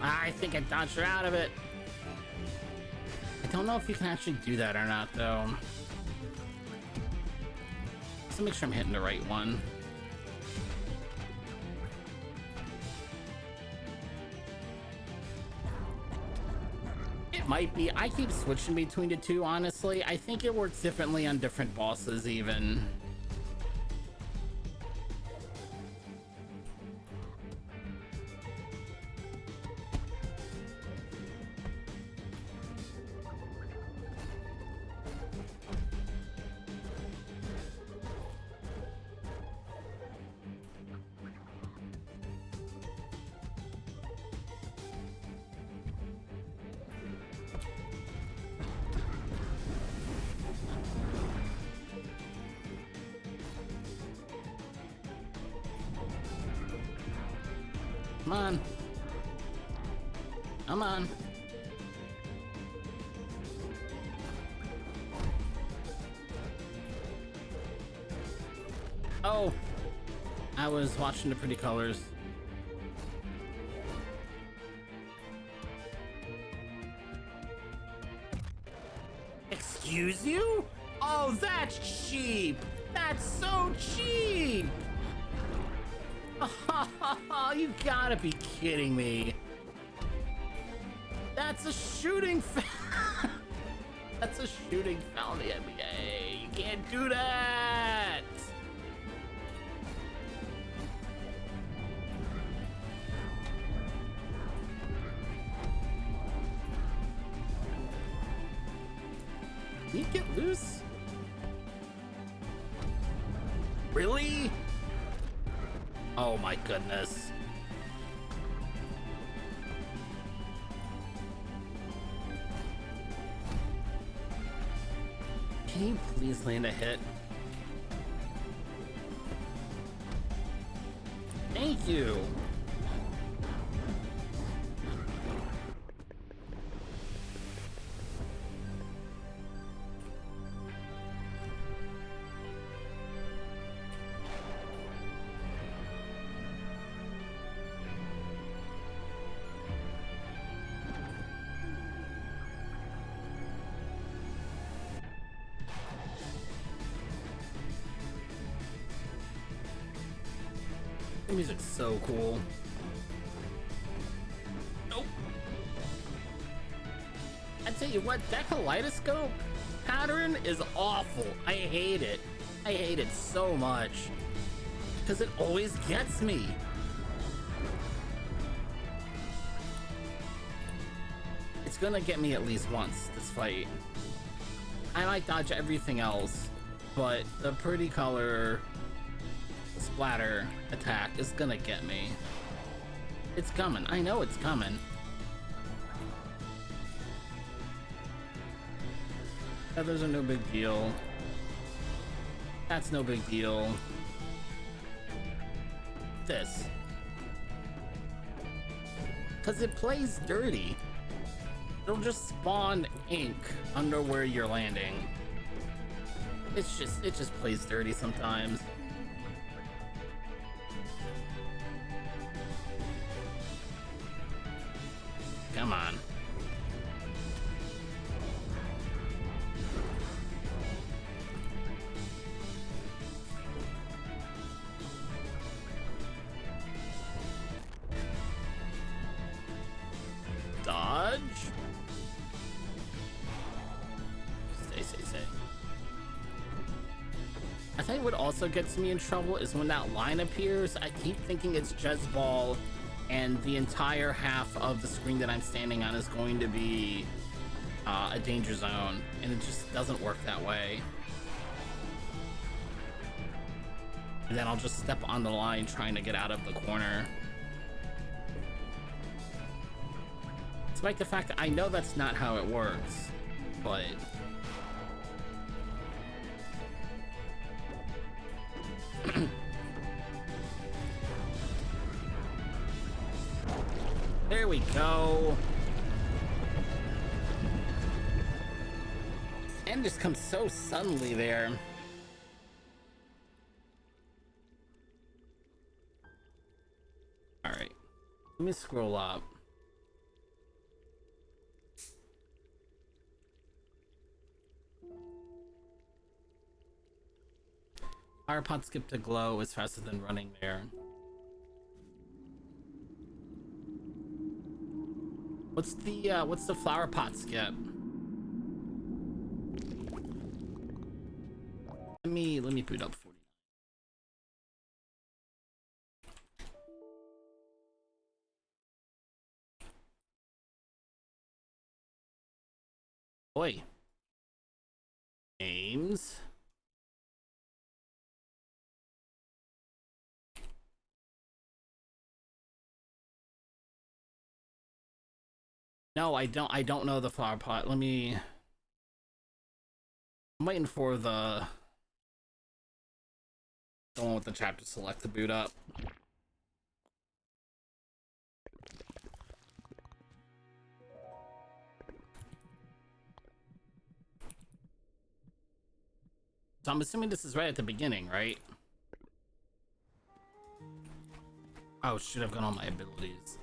I think I dodged her out of it. I don't know if you can actually do that or not, though. Let's make sure I'm hitting the right one. It might be. I keep switching between the two, honestly. I think it works differently on different bosses, even. Come on. Come on. Oh, I was watching the pretty colors. Excuse you? Oh, that's cheap. That's so cheap. You gotta be kidding me. That's a shooting foul. That's a shooting foul in the NBA. You can't do that. Can you get loose? Really? Oh my goodness. Can you please land a hit? Thank you. The music's so cool. Nope. I tell you what, that kaleidoscope pattern is awful. I hate it. I hate it so much. Because it always gets me. It's gonna get me at least once, this fight. I might dodge everything else, but the pretty color splatter attack is gonna get me. It's coming. I know it's coming. Feathers are no big deal. That's no big deal. This. Because it plays dirty. It'll just spawn ink under where you're landing. It just plays dirty sometimes. Come on. Dodge? Stay. I think what also gets me in trouble is when that line appears, I keep thinking it's Jezball, and the entire half of the screen that I'm standing on is going to be a danger zone, and it just doesn't work that way. And then I'll just step on the line trying to get out of the corner. Despite the fact that I know that's not how it works, but there we go. And just comes so suddenly there. All right, let me scroll up. Fire pot skip to glow is faster than running there. What's the flower pot skip? Let me boot up 49. Boy. Names. No, I don't know the flower pot. I'm waiting for the one with the chapter select to boot up. I'm assuming this is right at the beginning, right? Oh shit, I've got all my abilities.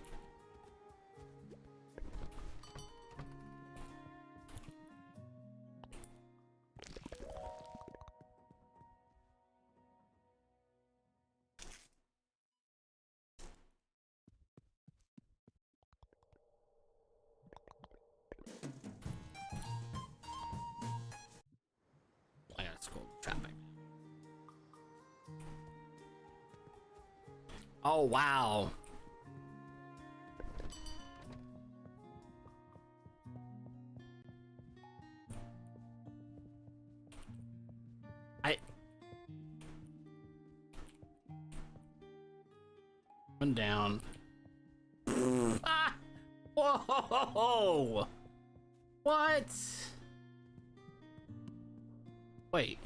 I gotta scroll the chat back. Oh wow. One down. Ah! Whoa! What? Wait.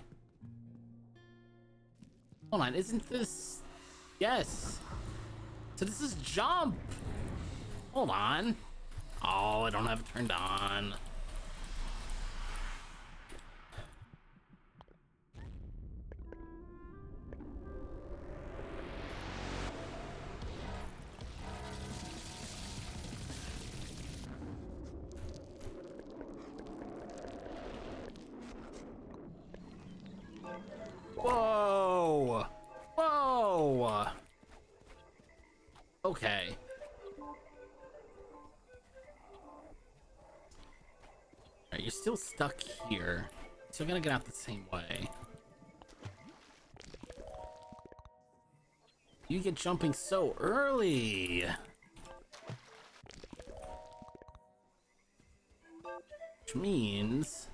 Hold on, isn't this... Yes. So this is jump. Hold on. Oh, I don't have it turned on. Whoa! Whoa! Okay. Alright, you're still stuck here. Still gonna get out the same way. You get jumping so early. Which means...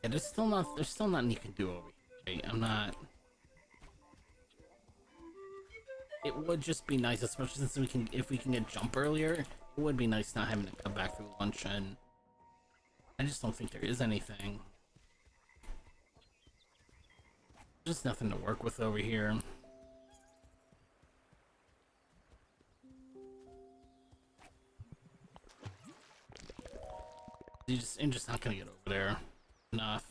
Yeah, there's still nothing you can do over here. Right? I'm not... It would just be nice, especially since if we can get jump earlier, it would be nice not having to come back through lunch, and I just don't think there is anything. Just nothing to work with over here. You're just not gonna get over there enough.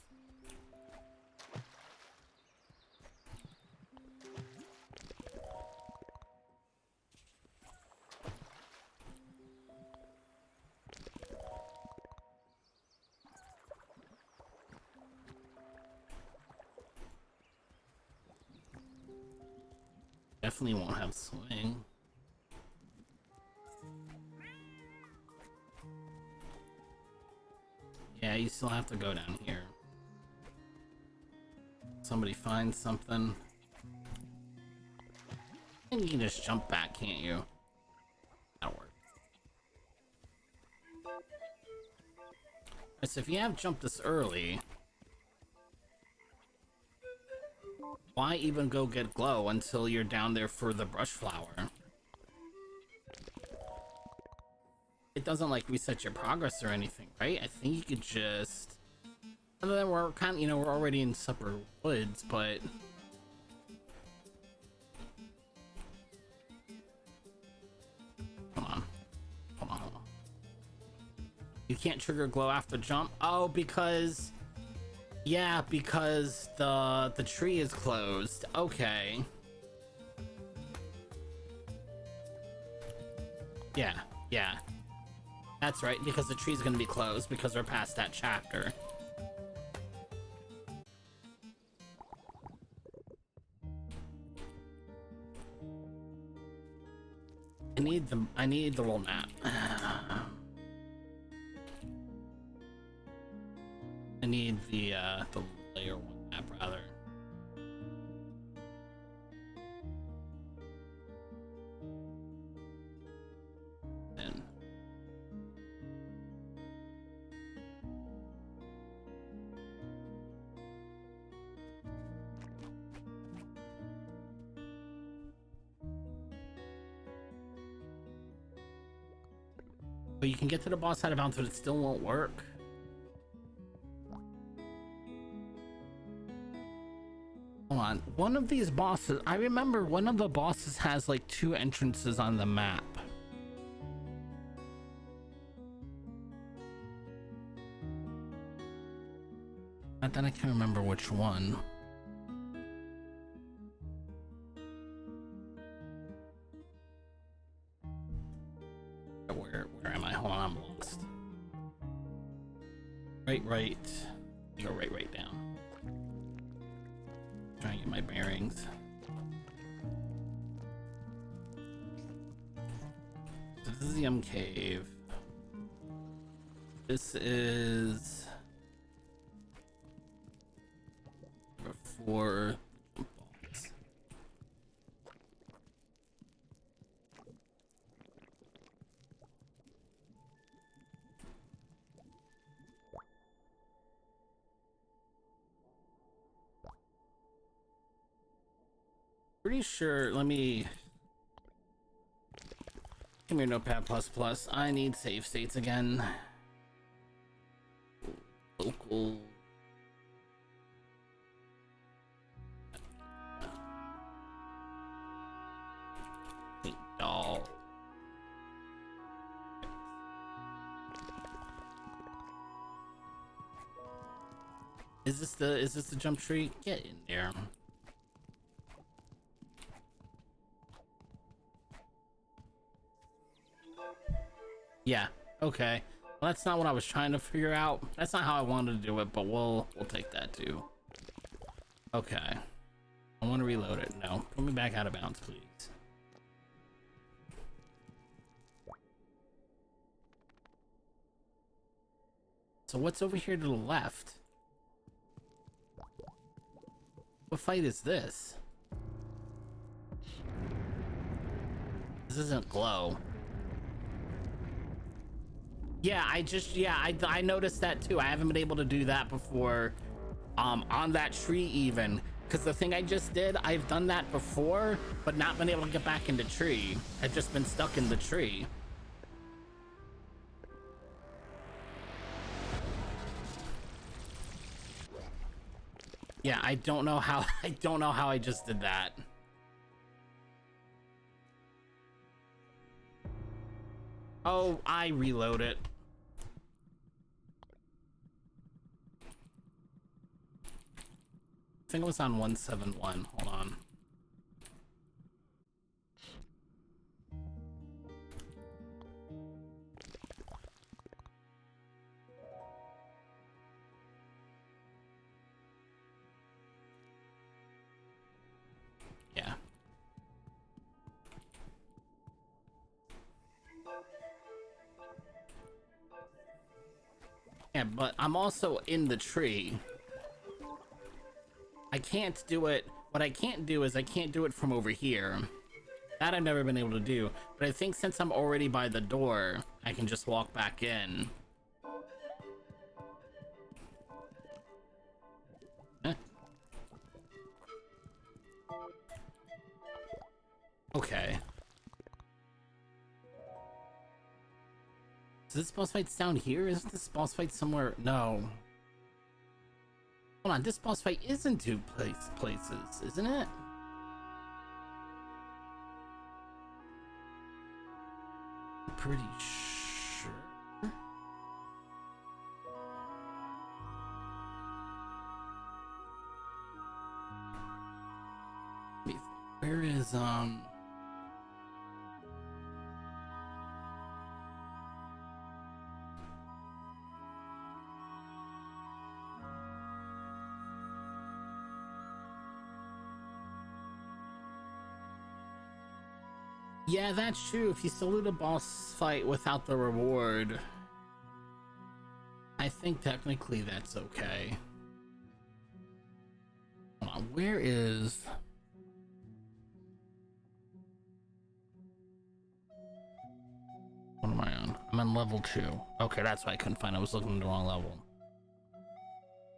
Definitely won't have swing. Yeah, you still have to go down here. Somebody find something. And you can just jump back, can't you? That'll work. Alright, so if you have jumped this early, why even go get glow until you're down there for the brush flower? It doesn't like reset your progress or anything, right? I think you could just... Other than we're kind of, you know, we're already in Supper Woods, but... Hold on. Hold on, hold on. You can't trigger glow after jump? Oh, because... Yeah, because the tree is closed. Okay. Yeah, yeah. That's right, because the tree's gonna be closed because we're past that chapter. I need the roll map. I need the layer 1 map rather. Then but you can get to the boss out of bounds, but it still won't work. Hold on, one of these bosses, I remember one of the bosses has like 2 entrances on the map. but then I can't remember which one. Where am I? Hold on, I'm lost. Right. Go right down. Trying to get my bearings. So this is the cave. This is before balls. Pretty sure, let me come here, Notepad++. I need save states again. Local. Pink doll. Is this the jump tree? Get in there. Yeah, okay. Well, that's not what I was trying to figure out. That's not how I wanted to do it, but we'll take that too. Okay. I want to reload it. No, put me back out of bounds, please. So what's over here to the left? What fight is this? This isn't glow. Yeah, I noticed that too. I haven't been able to do that before on that tree even, because the thing I just did, I've done that before but not been able to get back in the tree. I've just been stuck in the tree. Yeah, I don't know how I just did that. Oh, I reload it. I think it was on 171. Hold on. Yeah. Yeah, but I'm also in the tree. I can't do it. What I can't do is I can't do it from over here. That I've never been able to do. But I think since I'm already by the door, I can just walk back in. Eh. Okay. Is this boss fight down here? Isn't this boss fight somewhere? No. Hold on, this boss fight is in two places, isn't it? I'm pretty sure. Let me think. Where is Yeah, that's true. If you salute a boss fight without the reward, I think technically that's okay. Hold on, where is... What am I on? I'm on level 2. Okay, that's why I couldn't find it. I was looking at the wrong level.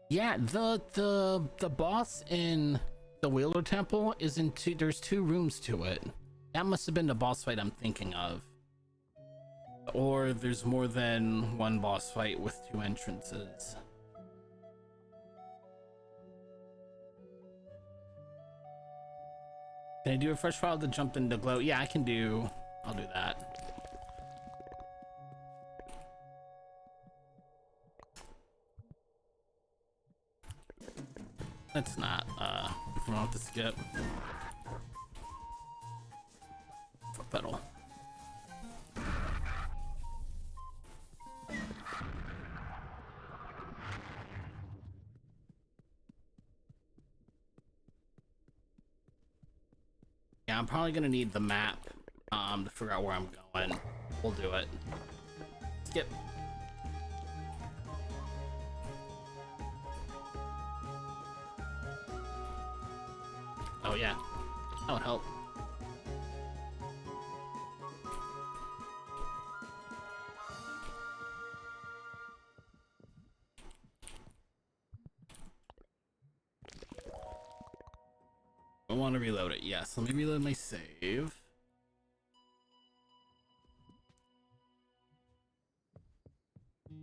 Yeah, the boss in the Wheeler Temple is in two... There's 2 rooms to it. That must have been the boss fight I'm thinking of. Or there's more than one boss fight with 2 entrances. Can I do a fresh file to jump into glow? Yeah, I can do. I'll do that. Let's not, if we want to skip. Foot pedal. Yeah, I'm probably gonna need the map, to figure out where I'm going. We'll do it. Skip. Oh yeah, that would help. I want to reload it. Yes, let me reload my save.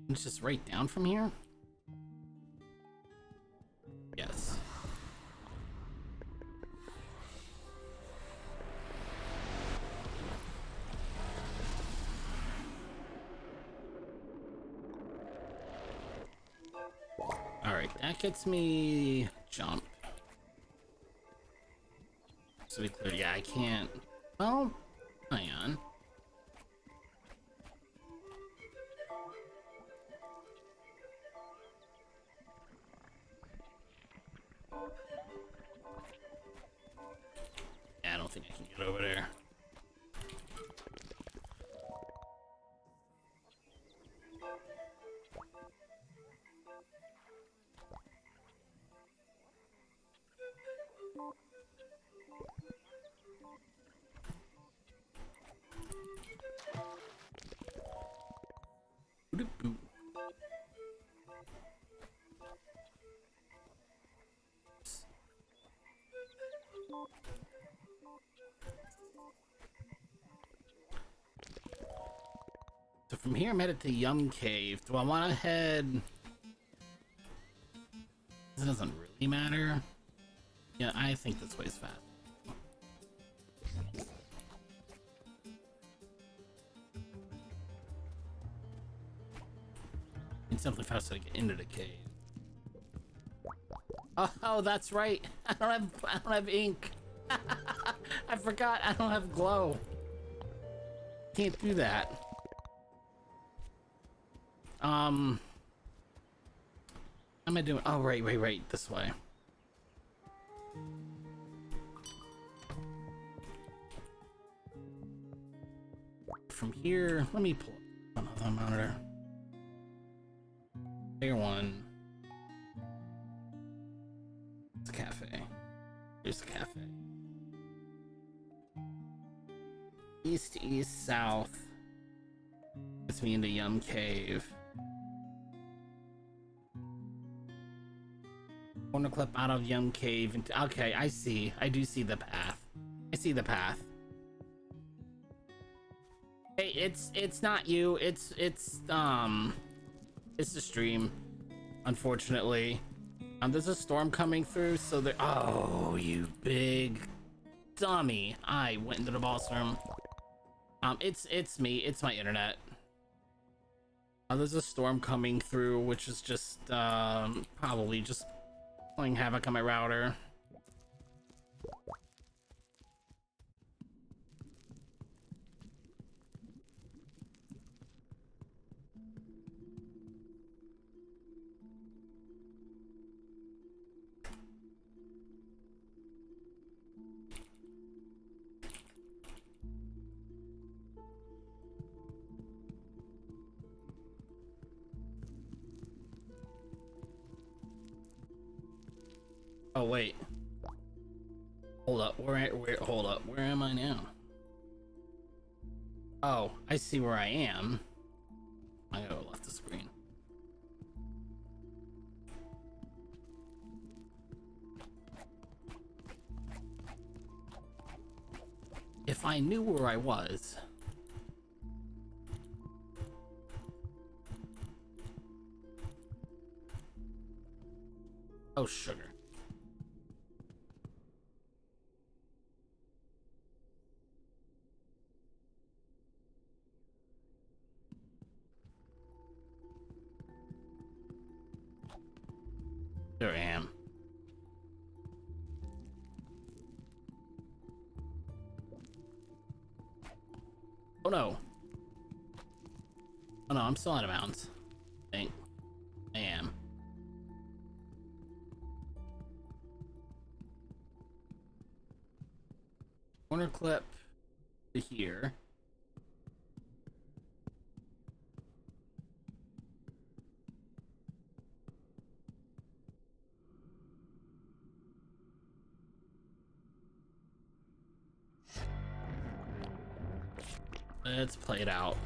It's just right down from here? Yes. Alright, that gets me jump. So we clear. Yeah, I can't. Well, hang on. Yeah, I don't think I can get over there. Boop. So from here I'm headed to Yum Cave. Do I want to head? It doesn't really matter. Yeah, I think this way's fast. It's definitely faster to get into the cave. Oh, that's right. I don't have ink. I forgot. I don't have glow. Can't do that. How am I doing? Oh, right. This way. From here, let me pull up another monitor. Here one. It's a cafe. Here's the cafe. East, east, south. Gets me into Yum Cave. Corner clip out of Yum Cave. Okay, I see. I do see the path. I see the path. Hey, it's not you. It's the stream. Unfortunately, there's a storm coming through, so there. Oh, you big dummy! I went into the boss room. It's me. It's my internet. There's a storm coming through, which is just probably just playing havoc on my router. Oh wait. Hold up. Hold up. Where am I now? Oh, I see where I am. I gotta go left the screen. If I knew where I was. Oh, sugar. There I am. Oh no. Oh no, I'm still out of bounds. I think I am. Corner clip to here. Let's play it out.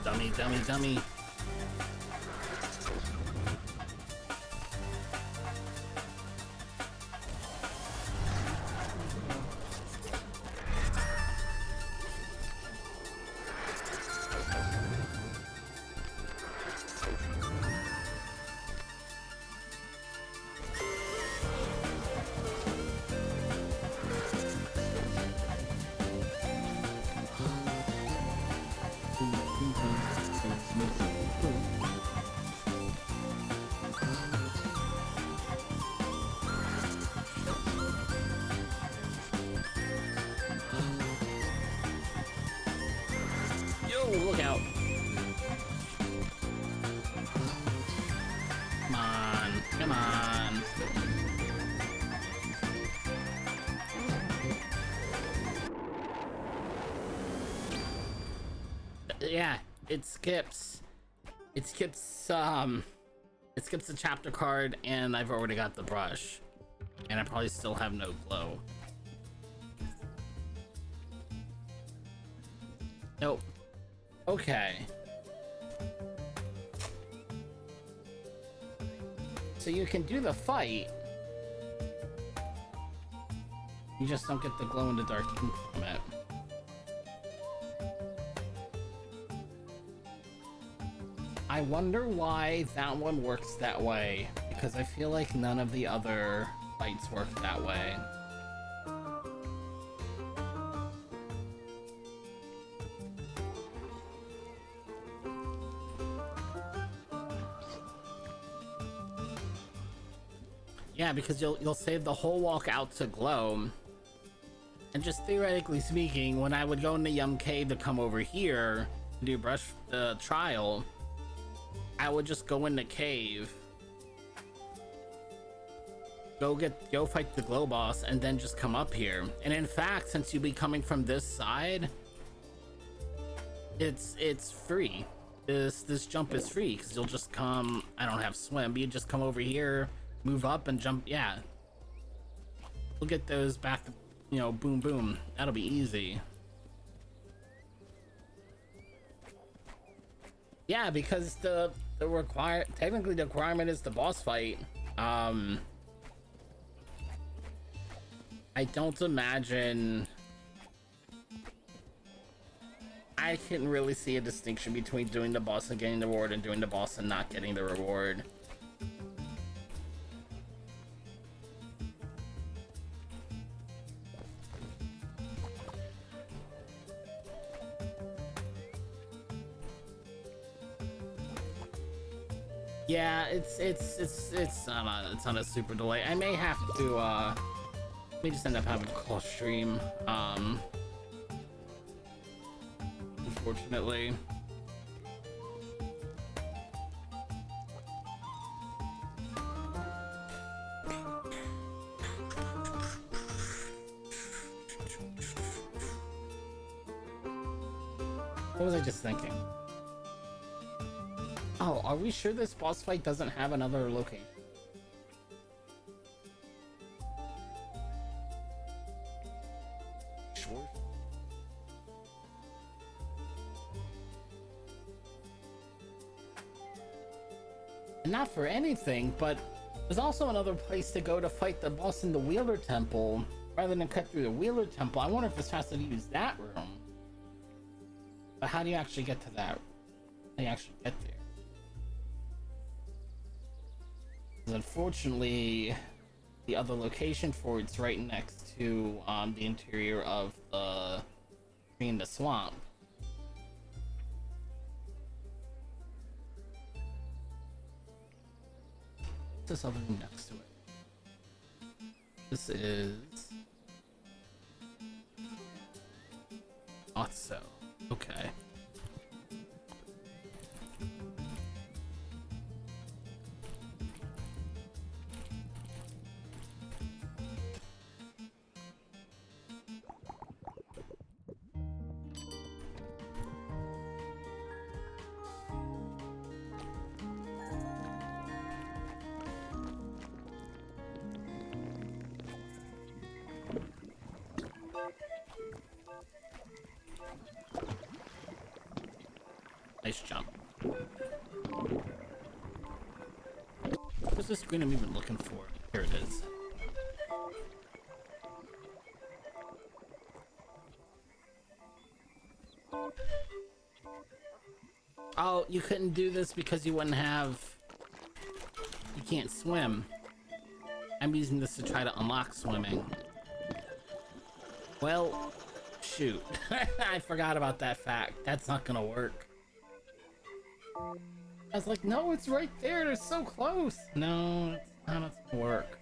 Dummy, dummy, dummy. Yo, look out. Come on, come on. Yeah, it skips. It skips the chapter card, and I've already got the brush. And I probably still have no glow. Nope. Okay. So you can do the fight. You just don't get the glow in the dark ink from it. I wonder why that one works that way, because I feel like none of the other fights work that way. Yeah, because you'll save the whole walk out to glow. And just theoretically speaking, when I would go into Yum Cave to come over here to do brush trial, I would just go in the cave, go fight the glow boss, and then just come up here. And in fact, since you'll be coming from this side, it's free. This jump is free because you'll just come. I don't have swim, but you just come over here, move up, and jump. Yeah, we'll get those back. You know, boom, boom. That'll be easy. Yeah, because technically the requirement is the boss fight. I don't imagine I can really see a distinction between doing the boss and getting the reward and doing the boss and not getting the reward. Yeah, it's on a super delay. I may have to may just end up having a call stream. Unfortunately. What was I just thinking? Oh, are we sure this boss fight doesn't have another location? Sure. And not for anything, but There's also another place to go to fight the boss in the Wheeler Temple, rather than cut through the Wheeler Temple. I wonder if it's faster to use that room. But how do you actually get to that? How do you actually get there? 'Cause unfortunately, the other location for it's right next to the interior of the tree in the swamp. What's this other room next to it? This is not so. Okay. Nice jump. What's the screen I'm even looking for? Here it is. Oh, you couldn't do this because you wouldn't have... You can't swim. I'm using this to try to unlock swimming. Well, shoot. I forgot about that fact. That's not gonna work. I was like, no, it's right there. They're so close. No, it's not gonna work.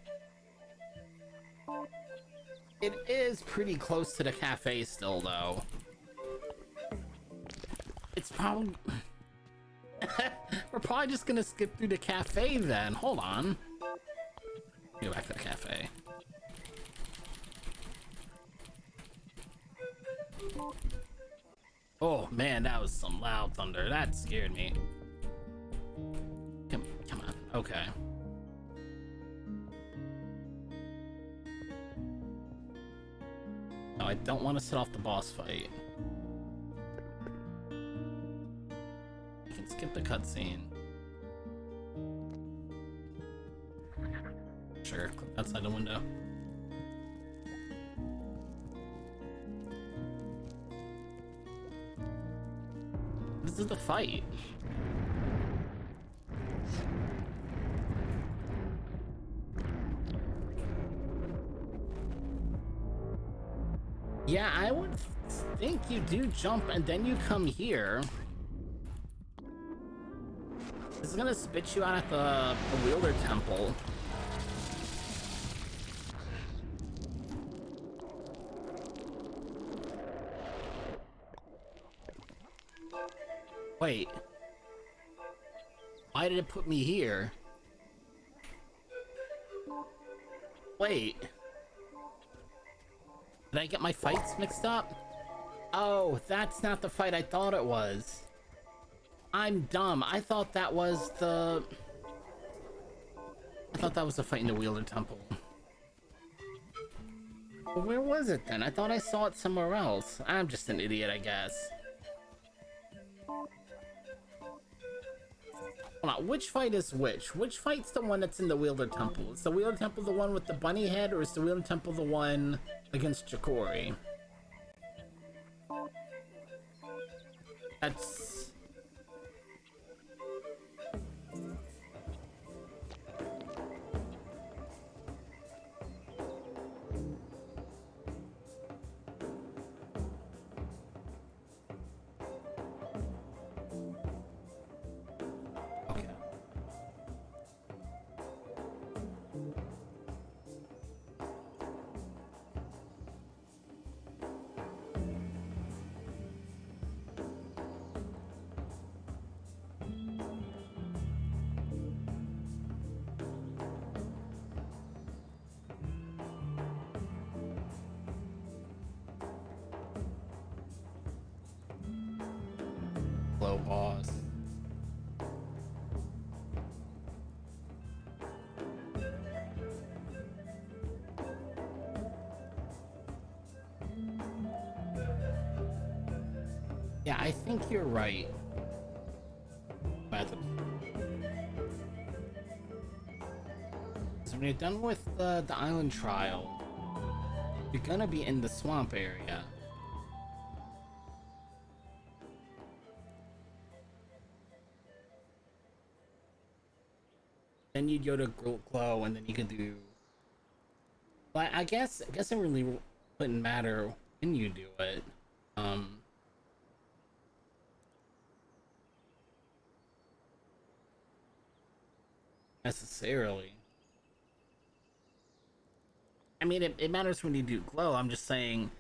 It is pretty close to the cafe still, though. It's probably... We're probably just gonna skip through the cafe then. Hold on. Go back to the cafe. Oh man, that was some loud thunder. That scared me. Come on. Okay. No, I don't want to set off the boss fight. You can skip the cutscene. Sure, click outside the window. This is the fight. Yeah, I would think you do jump and then you come here. This is gonna spit you out at the Wheeler Temple. Wait. Why did it put me here? Wait. Did I get my fights mixed up? Oh, that's not the fight I thought it was. I'm dumb. I thought that was the... I thought that was the fight in the Wheeler Temple. Well, where was it then? I thought I saw it somewhere else. I'm just an idiot, I guess. Hold on, which fight is which? Which fight's the one that's in the Wheeler Temple? Is the Wheeler Temple the one with the bunny head, or is the Wheeler Temple the one against Chicory? That's... Low boss. Yeah, I think you're right. when you're done with the island trial, you're gonna be in the swamp area. Then you'd go to Glow, and then you could do. But I guess it really wouldn't matter when you do it. Necessarily. I mean, it matters when you do Glow. I'm just saying,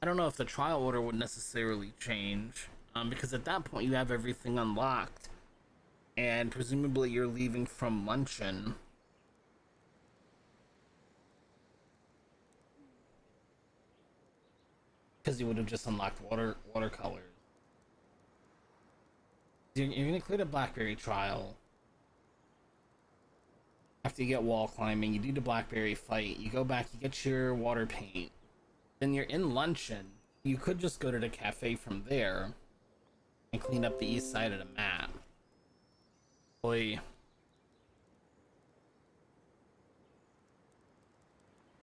I don't know if the trial order would necessarily change, because at that point you have everything unlocked, and presumably you're leaving from luncheon. Because you would have just unlocked watercolors. You're gonna clear the Blackberry trial. After you get wall climbing, you do the Blackberry fight, you go back, you get your water paint. Then you're in luncheon. You could just go to the cafe from there and clean up the east side of the map. Boy.